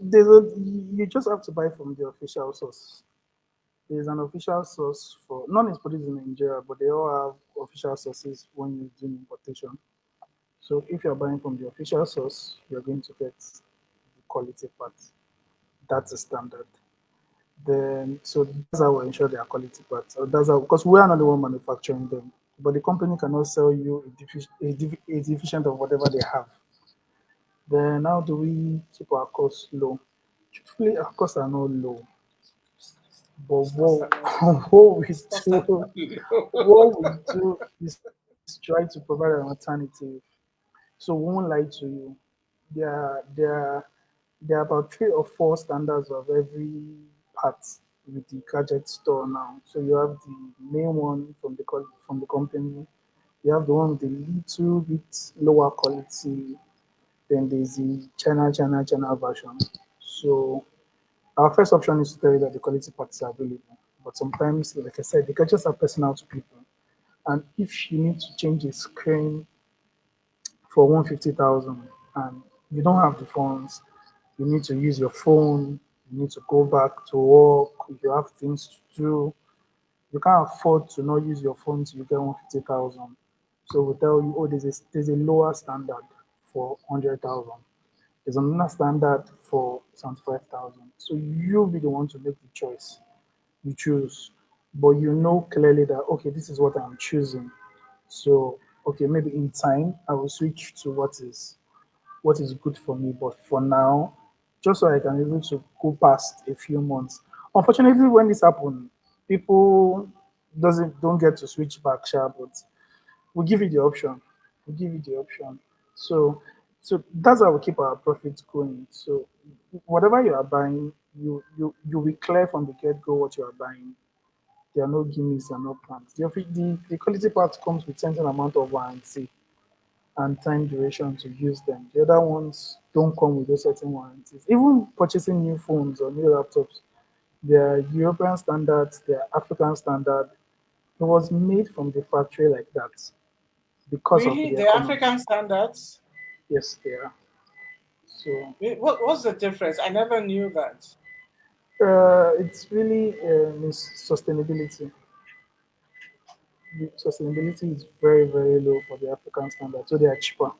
Speaker 2: you just have to buy from the official source. There's an official source for none is produced in Nigeria, but they all have official sources when you do importation. So if you're buying from the official source, you're going to get the quality parts. That's a standard. Then so that's how we ensure they are quality parts. So that's how because we are not the one manufacturing them, but the company cannot sell you a deficient of whatever they have. Then how do we keep our costs low? Truthfully, our costs are not low, but
Speaker 1: Cost
Speaker 2: what
Speaker 1: another.
Speaker 2: what we
Speaker 1: Cost
Speaker 2: do what we do is try to provide an alternative. So we won't lie to you. There are there are there are about 3 or 4 standards of every part with the gadget store now. So you have the main one from from the company. You have the one with the little bit lower quality. Then there's the China version. So our first option is to tell you that the quality parts are available. But sometimes, like I said, the gadgets are personal to people. And if you need to change a screen for 150,000 and you don't have the funds, you need to use your phone, you need to go back to work, you have things to do. You can't afford to not use your phone till you get 150,000. So we tell you, oh, there's a lower standard for 100,000. There's another standard for 75,000. So you'll be the one to make the choice. You choose, but you know clearly that okay, this is what I'm choosing. So okay, maybe in time I will switch to what is good for me. But for now, just so I can be able to go past a few months. Unfortunately, when this happened, people doesn't don't get to switch back, sha, but we give you the option. We give you the option. So so that's how we keep our profits going. So whatever you are buying, you will clear from the get go what you are buying. There are no gimmicks, there are no plans. The quality part comes with certain amount of warranty and time duration to use them. The other ones don't come with those certain warranties. Even purchasing new phones or new laptops, they are European standards, they are African standard. It was made from the factory like that because of
Speaker 1: Really,
Speaker 2: the
Speaker 1: the
Speaker 2: economy.
Speaker 1: African standards.
Speaker 2: Yes, they are. So
Speaker 1: What's the difference? I never knew that.
Speaker 2: it's really is sustainability. The sustainability is very, very low for the African standard, so they are cheaper.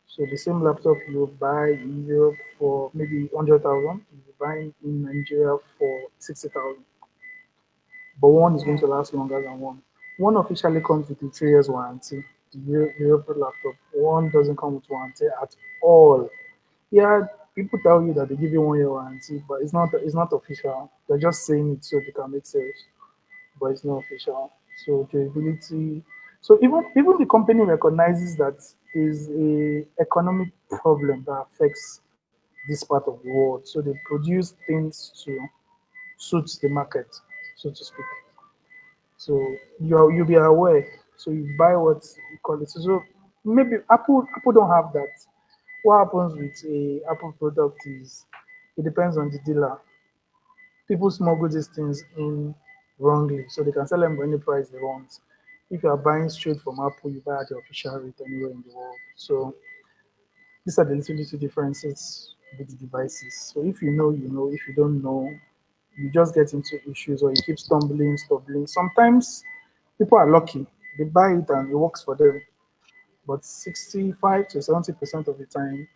Speaker 2: So the same laptop you buy in Europe for maybe 100,000, you buy in Nigeria for 60,000. but one is going
Speaker 1: Mm.
Speaker 2: to last longer than one. One officially comes with a 3 years warranty, the European laptop. One doesn't come with warranty at all. Yeah, people tell you that they give you 1 year warranty, but it's not official. They're just saying it so they can make sales, but it's not official. So durability. So even the company recognizes that there's a economic problem that affects this part of the world. So they produce things to suit the market, so to speak. So you'll be aware. So you buy what you call it. So maybe Apple don't have that. What happens with a Apple product is it depends on the dealer. People smuggle these things in wrongly, so they can sell them for any price they want. If you are buying straight from Apple, you buy at the official rate anywhere in the world. So these are the little differences with the devices. So if you know, you know. If you don't know, you just get into issues or you keep stumbling. Sometimes people are lucky. They buy it and it works for them. But 65 to 70% of the time,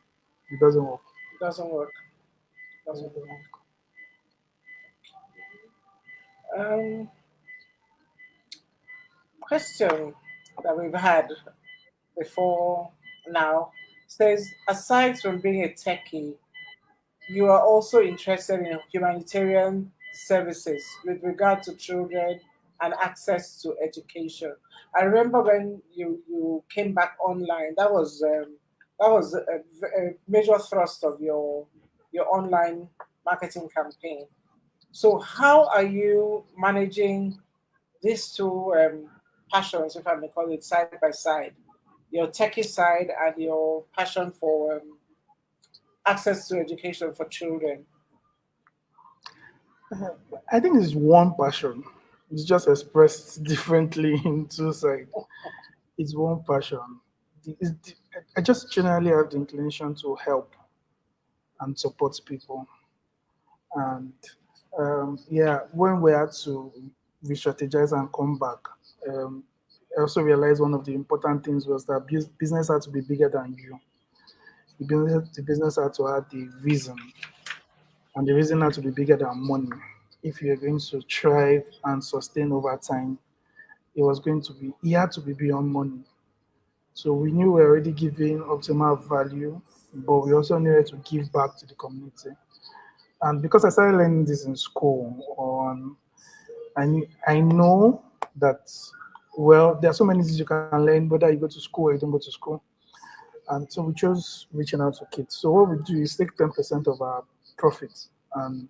Speaker 2: it doesn't work.
Speaker 1: It doesn't work.
Speaker 2: It
Speaker 1: Doesn't
Speaker 2: doesn't
Speaker 1: work.
Speaker 2: work.
Speaker 1: Um, Question that we've had before now says, aside from being a techie, you are also interested in humanitarian services with regard to children and access to education. I remember when you came back online, that was a major thrust of your online marketing campaign. So how are you managing these two passions, if I may call it, side by side? Your techie side and your passion for access to education for children.
Speaker 2: I think it's one passion. It's just expressed differently in two sides. It's one passion. I just generally have the inclination to help and support people. And yeah, when we had to re-strategize and come back, um, I also realized one of the important things was that business had to be bigger than you. The business had to have the reason, and the reason had to be bigger than money. If you're going to thrive and sustain over time, it had to be beyond money. So we knew we were already giving optimal value, but we also needed to give back to the community. And because I started learning this in school, I know that, well, there are so many things you can learn whether you go to school or you don't go to school. And so we chose reaching out to kids. So what we do is take 10% of our profits and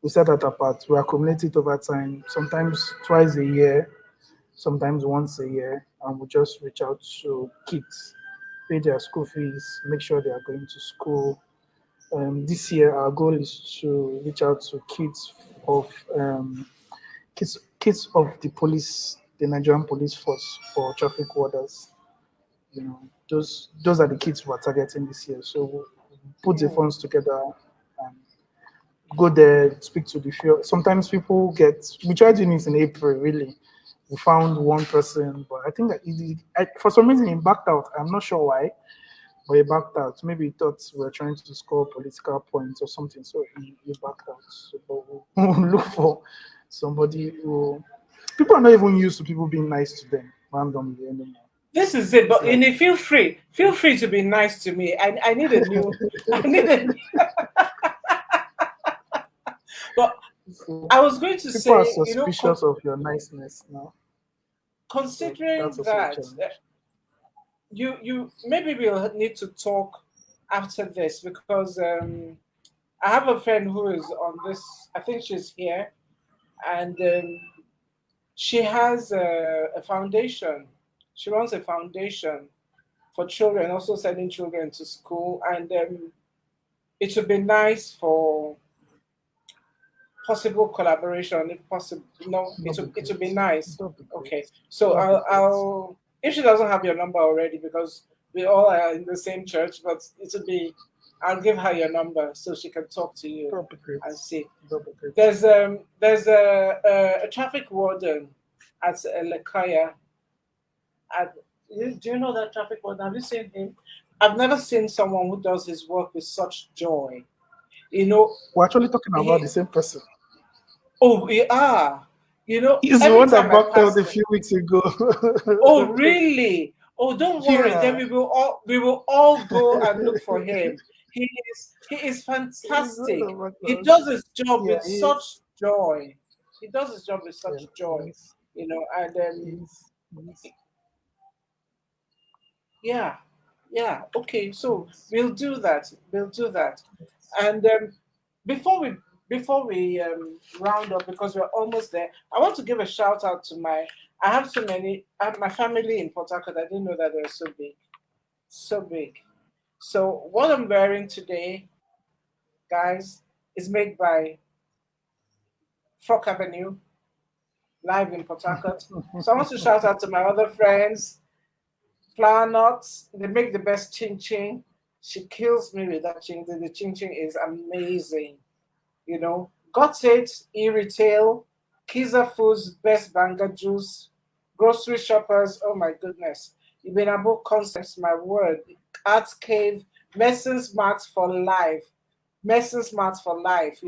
Speaker 2: we set that apart. We accumulate it over time, sometimes twice a year, sometimes once a year, and we just reach out to kids, pay their school fees, make sure they are going to school. This year, our goal is to reach out to of um, kids of the Nigerian police force for traffic warders. You know, those are the kids we are targeting this year. So we'll put the
Speaker 1: Mm.
Speaker 2: funds together and go there, speak to the few. Sometimes people get. We tried doing it in April. Really, we found one person, but I think that for some reason he backed out. I'm not sure why, but he backed out. Maybe he thought we were trying to score political points or something, so he backed out. So but we'll look for somebody who. People are not even used to people being nice to them randomly anymore.
Speaker 1: This is it,
Speaker 2: It's
Speaker 1: but
Speaker 2: like
Speaker 1: Ini, feel free to be nice to me. I need a new, I need a. But
Speaker 2: so
Speaker 1: I was going to
Speaker 2: people are
Speaker 1: say,
Speaker 2: suspicious of your niceness now. So
Speaker 1: considering
Speaker 2: that's also a
Speaker 1: that,
Speaker 2: challenge.
Speaker 1: you maybe we'll need to talk after this because I have a friend who is on this. I think she's here, and she has a foundation. She runs a foundation for children, also sending children to school, and it would be nice for possible collaboration if possible. No,
Speaker 2: That'll be
Speaker 1: it would be
Speaker 2: great.
Speaker 1: nice.
Speaker 2: That'll be great.
Speaker 1: Okay, so
Speaker 2: That'll be great.
Speaker 1: I'll if she doesn't have your number already because we all are in the same church, but it would be I'll give her your number so she can talk to you
Speaker 2: That'll be great.
Speaker 1: and see.
Speaker 2: That'll be great.
Speaker 1: There's a traffic warden at Lekaya. At, do you know that traffic warden? Have you seen him? I've never seen someone who does his work with such joy. You know,
Speaker 2: We're actually talking about
Speaker 1: he
Speaker 2: the same person.
Speaker 1: oh we are.
Speaker 2: He's the
Speaker 1: Every
Speaker 2: one that
Speaker 1: time I
Speaker 2: backed out
Speaker 1: pass
Speaker 2: a
Speaker 1: them.
Speaker 2: few weeks ago.
Speaker 1: Oh, really? Oh, don't worry. Then
Speaker 2: Yeah,
Speaker 1: we will all go and look for him. He is
Speaker 2: he's the one
Speaker 1: fantastic.
Speaker 2: that backed
Speaker 1: He
Speaker 2: out.
Speaker 1: does his job
Speaker 2: Yeah,
Speaker 1: with
Speaker 2: he
Speaker 1: such
Speaker 2: is.
Speaker 1: joy. He does his job with
Speaker 2: Yeah,
Speaker 1: such
Speaker 2: he
Speaker 1: joy,
Speaker 2: is.
Speaker 1: and
Speaker 2: He is. He is.
Speaker 1: yeah, yeah. Okay,
Speaker 2: He
Speaker 1: so
Speaker 2: is.
Speaker 1: we'll do that. We'll do that. And before we round up, because we're almost there, I want to give a shout out to my. I have so many. I have my family in Port Harcourt. I didn't know that they were so big, so big. So what I'm wearing today, guys, is made by Frock Avenue, live in Port Harcourt. So I want to shout out to my other friends, Flour Nuts. They make the best chin chin. She kills me with that chin. The chin chin is amazing. Got it, e-retail, Kiza Foods, Best Banga Juice, Grocery Shoppers, oh my goodness. Ibinabo Concepts, my word. Arts Cave, Medicine Smart for life. Medicine Smart for life,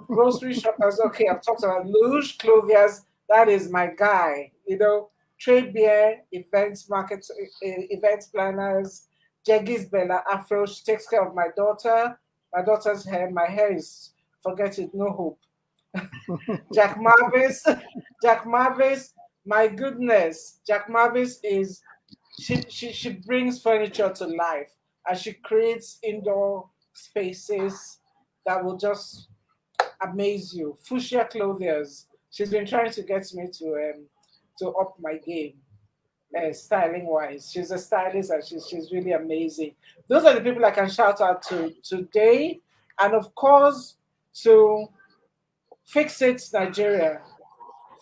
Speaker 1: Grocery Shoppers, okay, I've talked about Luge Clothiers, that is my guy, Trade Beer, Events Market, Events Planners, Jeggies Bella Afro, she takes care of my daughter's hair, my hair is forget it, no hope. Jack Marvis, Jack Marvis, my goodness, Jack Marvis is she brings furniture to life and she creates indoor spaces that will just amaze you. Fuchsia Clothiers, she's been trying to get me to up my game. Styling wise, she's a stylist and she's really amazing. Those are the people I can shout out to today, and of course to Fix It Nigeria.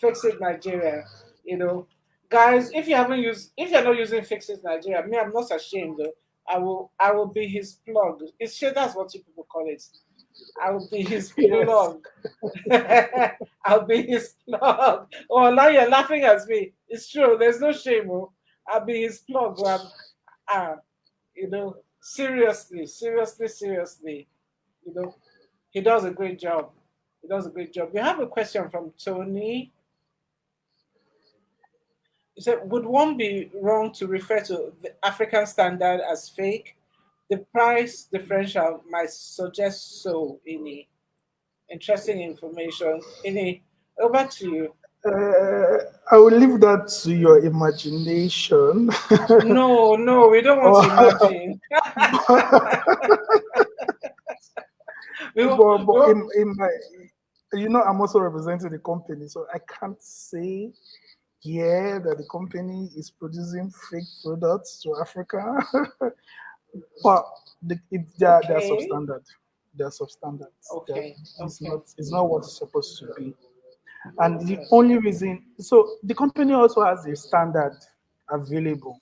Speaker 1: Fix It Nigeria. You know, Guys, if you're not using Fix It Nigeria, me, I'm not ashamed though. I will be his plug. It's sure that's what you people call it. I will be his
Speaker 2: Yes.
Speaker 1: plug. I'll be his plug. Oh, now you're laughing at me. It's true. There's no shame. Oh. I'll be his plug. Ah, seriously, seriously, seriously. You know, he does a great job. He does a great job. We have a question from Tony. He said, would one be wrong to refer to the African standard as fake? The price differential might suggest so, Ini. Interesting information. Ini, over to you.
Speaker 2: Uh, I will leave that to your imagination.
Speaker 1: No, no, we don't want to
Speaker 2: but,
Speaker 1: imagine.
Speaker 2: but,
Speaker 1: we, will,
Speaker 2: but
Speaker 1: we will,
Speaker 2: in my, I'm also representing the company, so I can't say yeah that the company is producing fake products to Africa. But they're
Speaker 1: okay,
Speaker 2: substandard. They're substandard. They're,
Speaker 1: okay,
Speaker 2: it's
Speaker 1: okay,
Speaker 2: not it's not what it's supposed to be. And the
Speaker 1: okay.
Speaker 2: only reason, so the company also has a standard available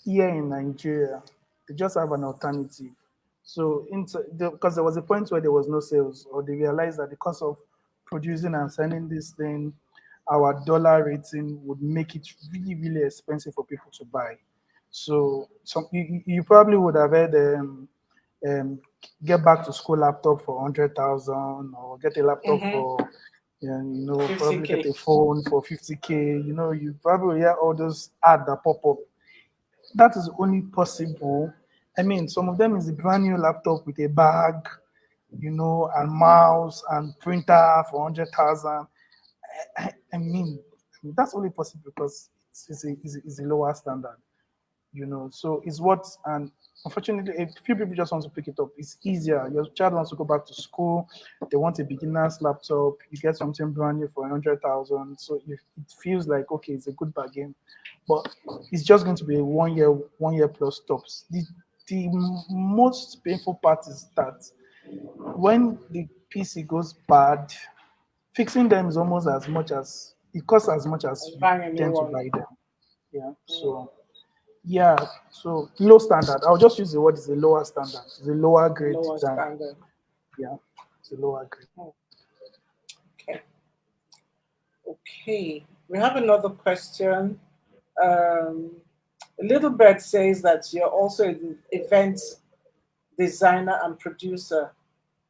Speaker 2: here in Nigeria. They just have an alternative. So, because there was a point where there was no sales, or they realized that the cost of producing and selling this thing, our dollar rating would make it really, really expensive for people to buy. So, you probably would have heard um, get back to school laptop for 100,000, or get a laptop
Speaker 1: Mm-hmm.
Speaker 2: for, probably get
Speaker 1: 50K.
Speaker 2: a phone for 50K. You probably hear all those ads that pop up. That is only possible. I mean, some of them is a brand new laptop with a bag, and mouse and printer for 100,000. I mean, that's only possible because it's a lower standard. So it's what, and unfortunately a few people just want to pick it up. It's easier. Your child wants to go back to school, they want a beginner's laptop, you get something brand new for 100,000, so if it feels like okay, it's a good bargain, but it's just going to be a 1 year plus tops. The most painful part is that when the PC goes bad, fixing them is almost as much as it costs as much as
Speaker 1: I'm
Speaker 2: you
Speaker 1: buying a new
Speaker 2: tend to
Speaker 1: one.
Speaker 2: buy them. Yeah,
Speaker 1: Mm,
Speaker 2: so yeah, so low standard. I'll just use the word is a lower standard. It's a lower grade
Speaker 1: lower
Speaker 2: than,
Speaker 1: standard.
Speaker 2: yeah, it's a lower grade.
Speaker 1: Mm, okay. Okay. We have another question. Um, Little Bird says that you're also an event designer and producer.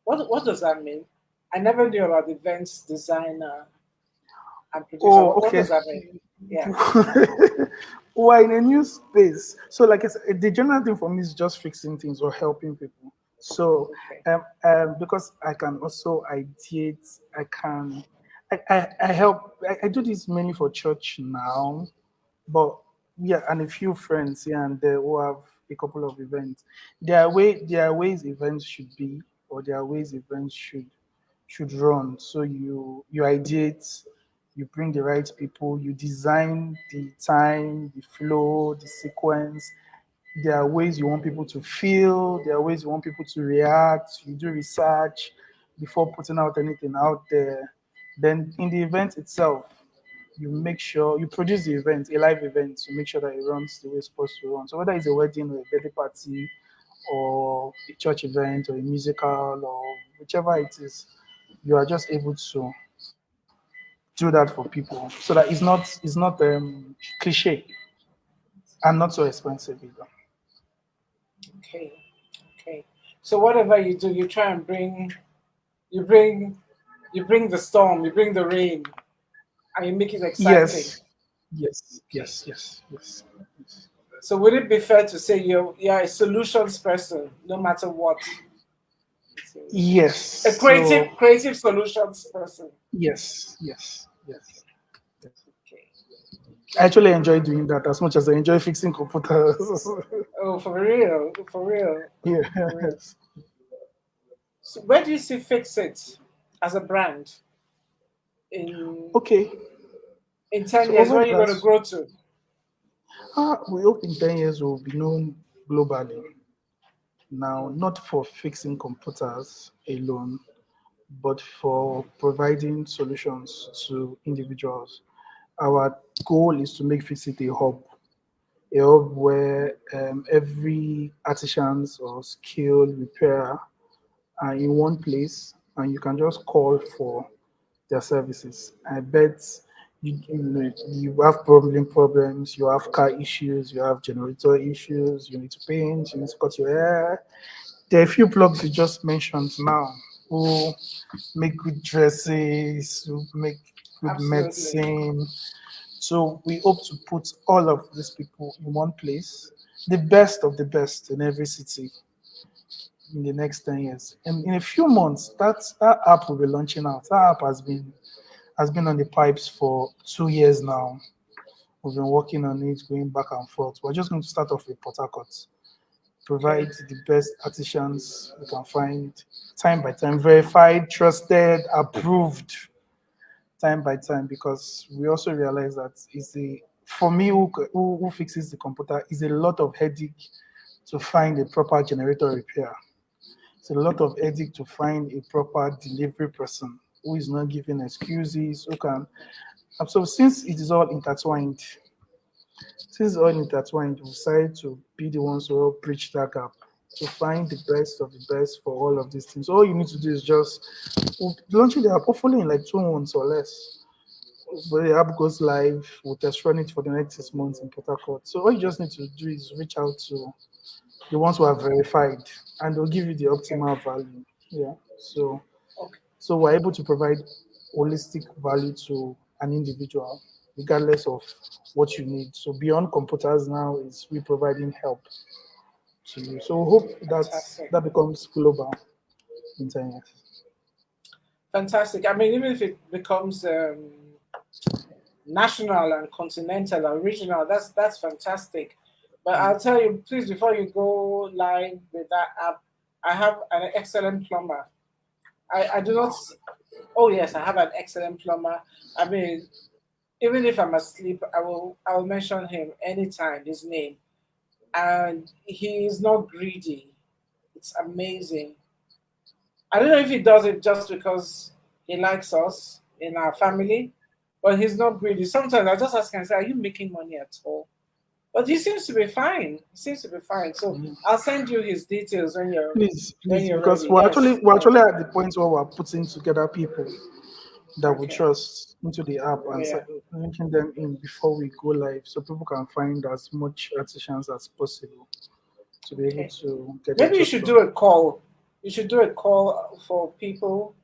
Speaker 1: What does that mean? I never knew about events designer. and producer.
Speaker 2: Oh,
Speaker 1: What
Speaker 2: okay.
Speaker 1: does that mean? Yeah.
Speaker 2: We're in a new space. So, like I said, the general thing for me is just fixing things or helping people. So,
Speaker 1: Okay.
Speaker 2: because I can also ideate, I help. I do this mainly for church now, but yeah, and a few friends here and there who have a couple of events. There are ways events should be, or there are ways events should run. So you ideate, you bring the right people, you design the time, the flow, the sequence. There are ways you want people to feel, there are ways you want people to react. You do research before putting out anything out there. Then in the event itself, you make sure you produce the event, a live event, to make sure that it runs the way it's supposed to run. So whether it's a wedding or a birthday party or a church event or a musical or whichever it is, you are just able to do that for people so that it's not cliche and not so expensive either.
Speaker 1: Okay. Okay. So whatever you do, you try and you bring you bring the storm, you bring the rain, and you make it exciting.
Speaker 2: Yes, yes,
Speaker 1: Okay.
Speaker 2: yes, yes, yes, yes.
Speaker 1: So would it be fair to say you're a solutions person, no matter what?
Speaker 2: Yes.
Speaker 1: A
Speaker 2: So
Speaker 1: creative solutions person.
Speaker 2: yes, yes, yes, yes.
Speaker 1: Okay.
Speaker 2: I
Speaker 1: Okay.
Speaker 2: actually enjoy doing that as much as I enjoy fixing computers.
Speaker 1: Oh, for real, for real, for real.
Speaker 2: Yes.
Speaker 1: So where do you see Fix It as a brand in
Speaker 2: Okay.
Speaker 1: 10
Speaker 2: So
Speaker 1: years?
Speaker 2: over
Speaker 1: Where
Speaker 2: the
Speaker 1: are you going to
Speaker 2: last,
Speaker 1: grow to?
Speaker 2: we hope in 10 years we'll be known globally. Now, not for fixing computers alone, but for providing solutions to individuals. Our goal is to make Fixit a hub where every artisans or skilled repairer are in one place and you can just call for their services. I bet you have problems, you have car issues, you have generator issues, you need to paint, you need to cut your hair. There are a few plugs you just mentioned now who make good dresses, who make good
Speaker 1: Absolutely.
Speaker 2: medicine. So we hope to put all of these people in one place, the best of the best in every city in the next 10 years. And in a few months, that app will be launching out. That app has been on the pipes for 2 years now. We've been working on it, going back and forth. We're just going to start off with Port Harcourt, provide
Speaker 1: Okay.
Speaker 2: the best artisans we can find, time by time, verified, trusted, approved, time by time, because we also realize that for me who fixes the computer, is a lot of headache to find a proper generator repair. It's a lot of headache to find a proper delivery person who is not giving excuses, who can. And so since it's all intertwined, we decided to be the ones who help bridge that gap, to find the best of the best for all of these things. All you need to do is just launching the app, hopefully in like 2 months or less. When the app goes live, we'll test run it for the next 6 months in Port Harcourt. So all you just need to do is reach out to the ones who are verified, and they'll give you the
Speaker 1: Okay.
Speaker 2: optimal value. Yeah. So
Speaker 1: Okay.
Speaker 2: so we're able to provide holistic value to an individual, regardless of what you need. So beyond computers now is we providing help to you. So we hope
Speaker 1: Fantastic.
Speaker 2: that becomes global in 10 years.
Speaker 1: Fantastic. I mean, even if it becomes national and continental and regional, that's fantastic. But
Speaker 2: Mm.
Speaker 1: I'll tell you, please, before you go live with that app, I have an excellent plumber. I do not. Oh yes, I have an excellent plumber. I mean, even if I'm asleep, I will mention him anytime. His name, and he is not greedy. It's amazing. I don't know if he does it just because he likes us in our family, but he's not greedy. Sometimes I just ask him, I say, "Are you making money at all?" But he seems to be fine. He seems to be fine. So
Speaker 2: Mm.
Speaker 1: I'll send you his details
Speaker 2: Please,
Speaker 1: when
Speaker 2: please,
Speaker 1: you're
Speaker 2: because
Speaker 1: ready.
Speaker 2: we're actually
Speaker 1: Yes.
Speaker 2: we're
Speaker 1: Oh,
Speaker 2: actually at the point where we're putting together people that we
Speaker 1: okay.
Speaker 2: trust into the app
Speaker 1: Oh
Speaker 2: and
Speaker 1: yeah.
Speaker 2: linking them in before we go live, so people can find as much artisans as possible to be able
Speaker 1: Okay.
Speaker 2: to get their
Speaker 1: Maybe you
Speaker 2: jobs
Speaker 1: should
Speaker 2: done.
Speaker 1: do a call. You should do a call for people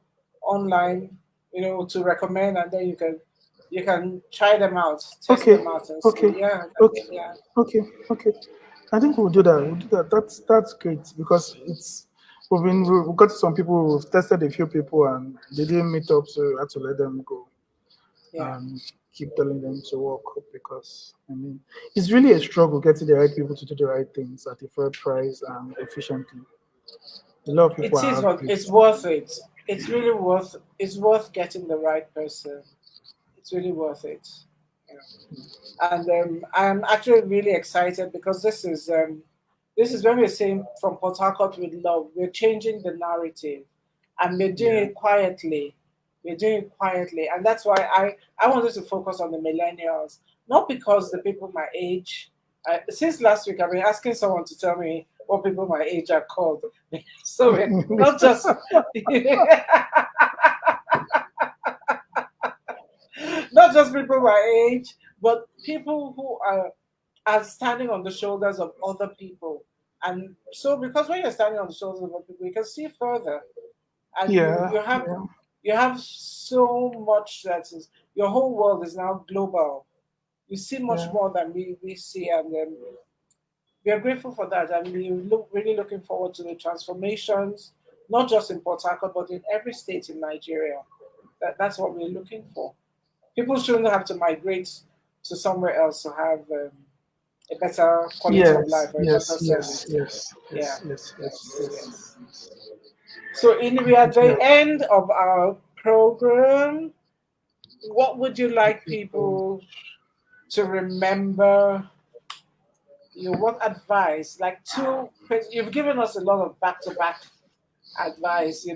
Speaker 1: online, to recommend, and then you can try them out, test
Speaker 2: Okay,
Speaker 1: them out, and
Speaker 2: okay,
Speaker 1: see. Yeah,
Speaker 2: okay,
Speaker 1: yeah,
Speaker 2: okay, okay. I think we'll do that. We'll do that. That's great because we've got some people who've tested a few people and they didn't meet up, so we had to let them go
Speaker 1: yeah.
Speaker 2: and keep telling them to work because I mean it's really a struggle getting the right people to do the right things at a fair price and efficiently. A lot of people
Speaker 1: It is
Speaker 2: are
Speaker 1: what
Speaker 2: average.
Speaker 1: it's worth it. It's really worth. It's worth getting the right person. It's really worth it. You know. And I'm actually really excited because this is when we're saying from Port Harcourt with love. We're changing the narrative, and we're doing
Speaker 2: Yeah.
Speaker 1: it quietly. We're doing it quietly, and that's why I wanted to focus on the millennials, not because the people my age. Since last week, I've been asking someone to tell me what people my age are called. So we're not just not just people my age, but people who are standing on the shoulders of other people. And so, because when you're standing on the shoulders of other people, you can see further, and you
Speaker 2: Yeah.
Speaker 1: you have
Speaker 2: Yeah.
Speaker 1: you have so much that is your whole world is now global. You see much
Speaker 2: Yeah.
Speaker 1: more than we see, and we are grateful for that, and we look really looking forward to the transformations, not just in Port Harcourt, but in every state in Nigeria. That's what we're looking for. People shouldn't have to migrate to somewhere else to have a better quality of life
Speaker 2: Yes.
Speaker 1: or a better
Speaker 2: Yes. Yes.
Speaker 1: service.
Speaker 2: Yes.
Speaker 1: Yeah,
Speaker 2: Yes. Yes. Yes.
Speaker 1: yes,
Speaker 2: Yes.
Speaker 1: yes. So, we are at
Speaker 2: Yeah.
Speaker 1: the end of our program. What would you
Speaker 2: Thank
Speaker 1: like
Speaker 2: you so
Speaker 1: people to remember? What advice? Like you've given us a lot of back-to-back advice.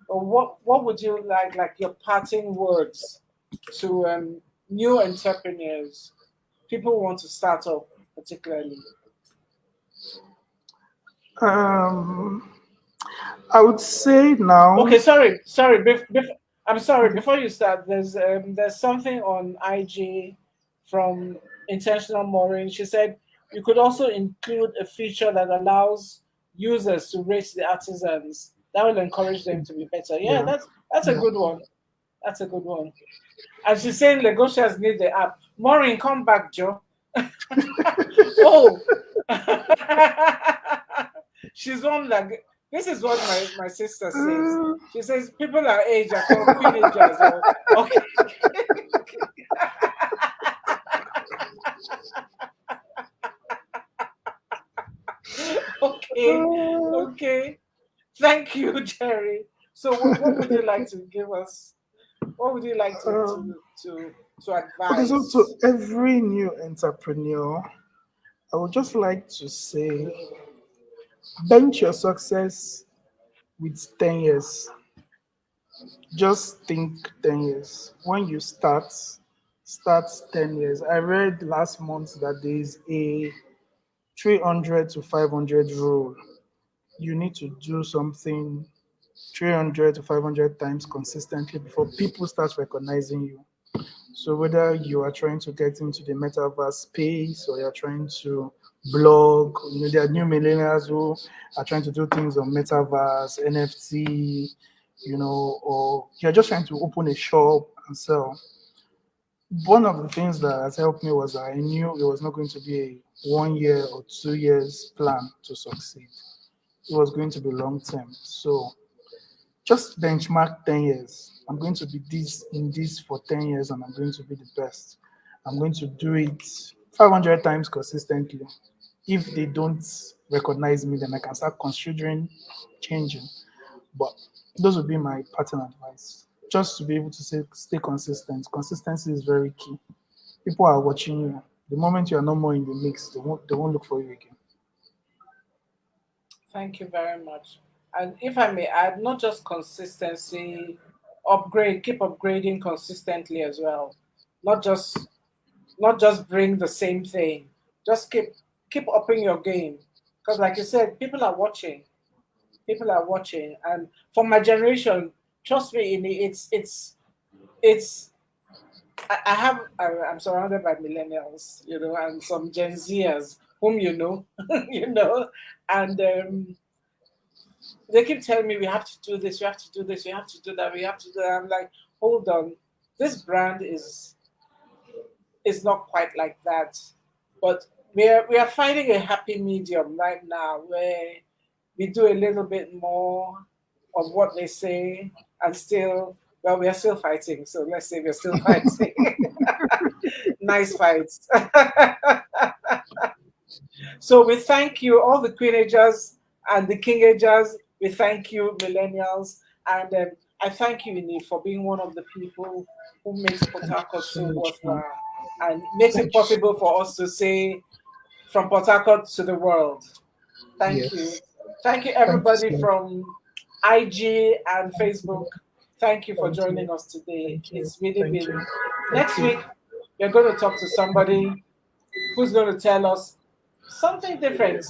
Speaker 1: Or what would you like your parting words to new entrepreneurs, people who want to start up, particularly?
Speaker 2: Um, I would say now.
Speaker 1: Okay, sorry. I'm sorry.
Speaker 2: Okay.
Speaker 1: Before you start, there's something on IG from Intentional Maureen. She said you could also include a feature that allows users to rate the artisans. That will encourage them to be better. Yeah,
Speaker 2: Yeah.
Speaker 1: that's a
Speaker 2: Yeah.
Speaker 1: good one. That's a good one. And she's saying Lagosians need the app. Maureen, come back, Joe. Oh, she's one like this is what my sister says.
Speaker 2: Uh,
Speaker 1: She says people our age are called teenagers. Or okay, okay,
Speaker 2: uh,
Speaker 1: okay. Thank you, Jerry. So what would you like to give us? What would you like to
Speaker 2: um,
Speaker 1: to to to
Speaker 2: okay, so to
Speaker 1: advise?
Speaker 2: every new entrepreneur, I would just like to say, bench your success with 10 years. Just think 10 years. When you start 10 years. I read last month that there is a 300 to 500 rule. You need to do something 300 to 500 times consistently before people start recognizing you. So whether you are trying to get into the metaverse space or you're trying to blog, there are new millennials who are trying to do things on metaverse, NFT, or you're just trying to open a shop and sell. One of the things that has helped me was that I knew it was not going to be a 1 year or 2 years plan to succeed. It was going to be long term. So just benchmark 10 years. I'm going to be this in this for 10 years and I'm going to be the best. I'm going to do it 500 times consistently. If they don't recognize me, then I can start considering changing. But those would be my pattern advice. Just to be able to stay consistent. Consistency is very key. People are watching you. The moment you are no more in the mix, they won't look for you again.
Speaker 1: Thank you very much. And if I may add, not just consistency, keep upgrading consistently as well. Not just not just bring the same thing. Just keep upping your game. Because like you said, people are watching. People are watching. And for my generation, trust me, it's I'm surrounded by millennials, and some Gen Zers whom you know, you know, and they keep telling me we have to do this, we have to do this, we have to do that, we have to do that. I'm like, hold on, this brand is. is not quite like that. But we are finding a happy medium right now where we do a little bit more of what they say and still, well, we are still fighting. So let's say we're still fighting. Nice fights. So we thank you, all the queenagers and the kingagers. We thank you, millennials. And I thank you, Ini, for being one of the people who makes Port
Speaker 2: Thank you
Speaker 1: Harcourt
Speaker 2: so
Speaker 1: so
Speaker 2: much, man.
Speaker 1: worthwhile and makes it
Speaker 2: Thank you.
Speaker 1: possible for us to say from Port Harcourt to the world. Thank you.
Speaker 2: Yes.
Speaker 1: Thank you,
Speaker 2: Thank you
Speaker 1: everybody
Speaker 2: so much.
Speaker 1: from IG and Facebook. Thank you for
Speaker 2: Thank you.
Speaker 1: joining us today.
Speaker 2: Thank you.
Speaker 1: It's really
Speaker 2: Thank you.
Speaker 1: been.
Speaker 2: Thank
Speaker 1: Next
Speaker 2: you.
Speaker 1: week, we're going to talk to somebody who's going to tell us something different.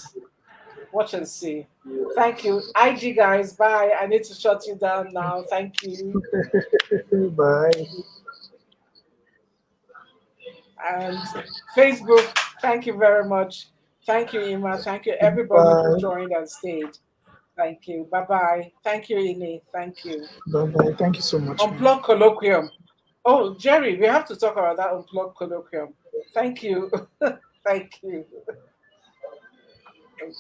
Speaker 1: Watch and see. Thank you. IG guys, bye. I need to shut you down now. Thank you.
Speaker 2: Bye.
Speaker 1: And Facebook, thank you very much. Thank you, Ima. Thank you, everybody who
Speaker 2: Bye.
Speaker 1: joined and stayed. Thank you. Bye bye. Thank you, Ini. Thank you.
Speaker 2: Bye. Bye. Thank you so much, man.
Speaker 1: Unplugged colloquium. Oh, Jerry, we have to talk about that unplugged colloquium. Thank you. Thank you. Okay.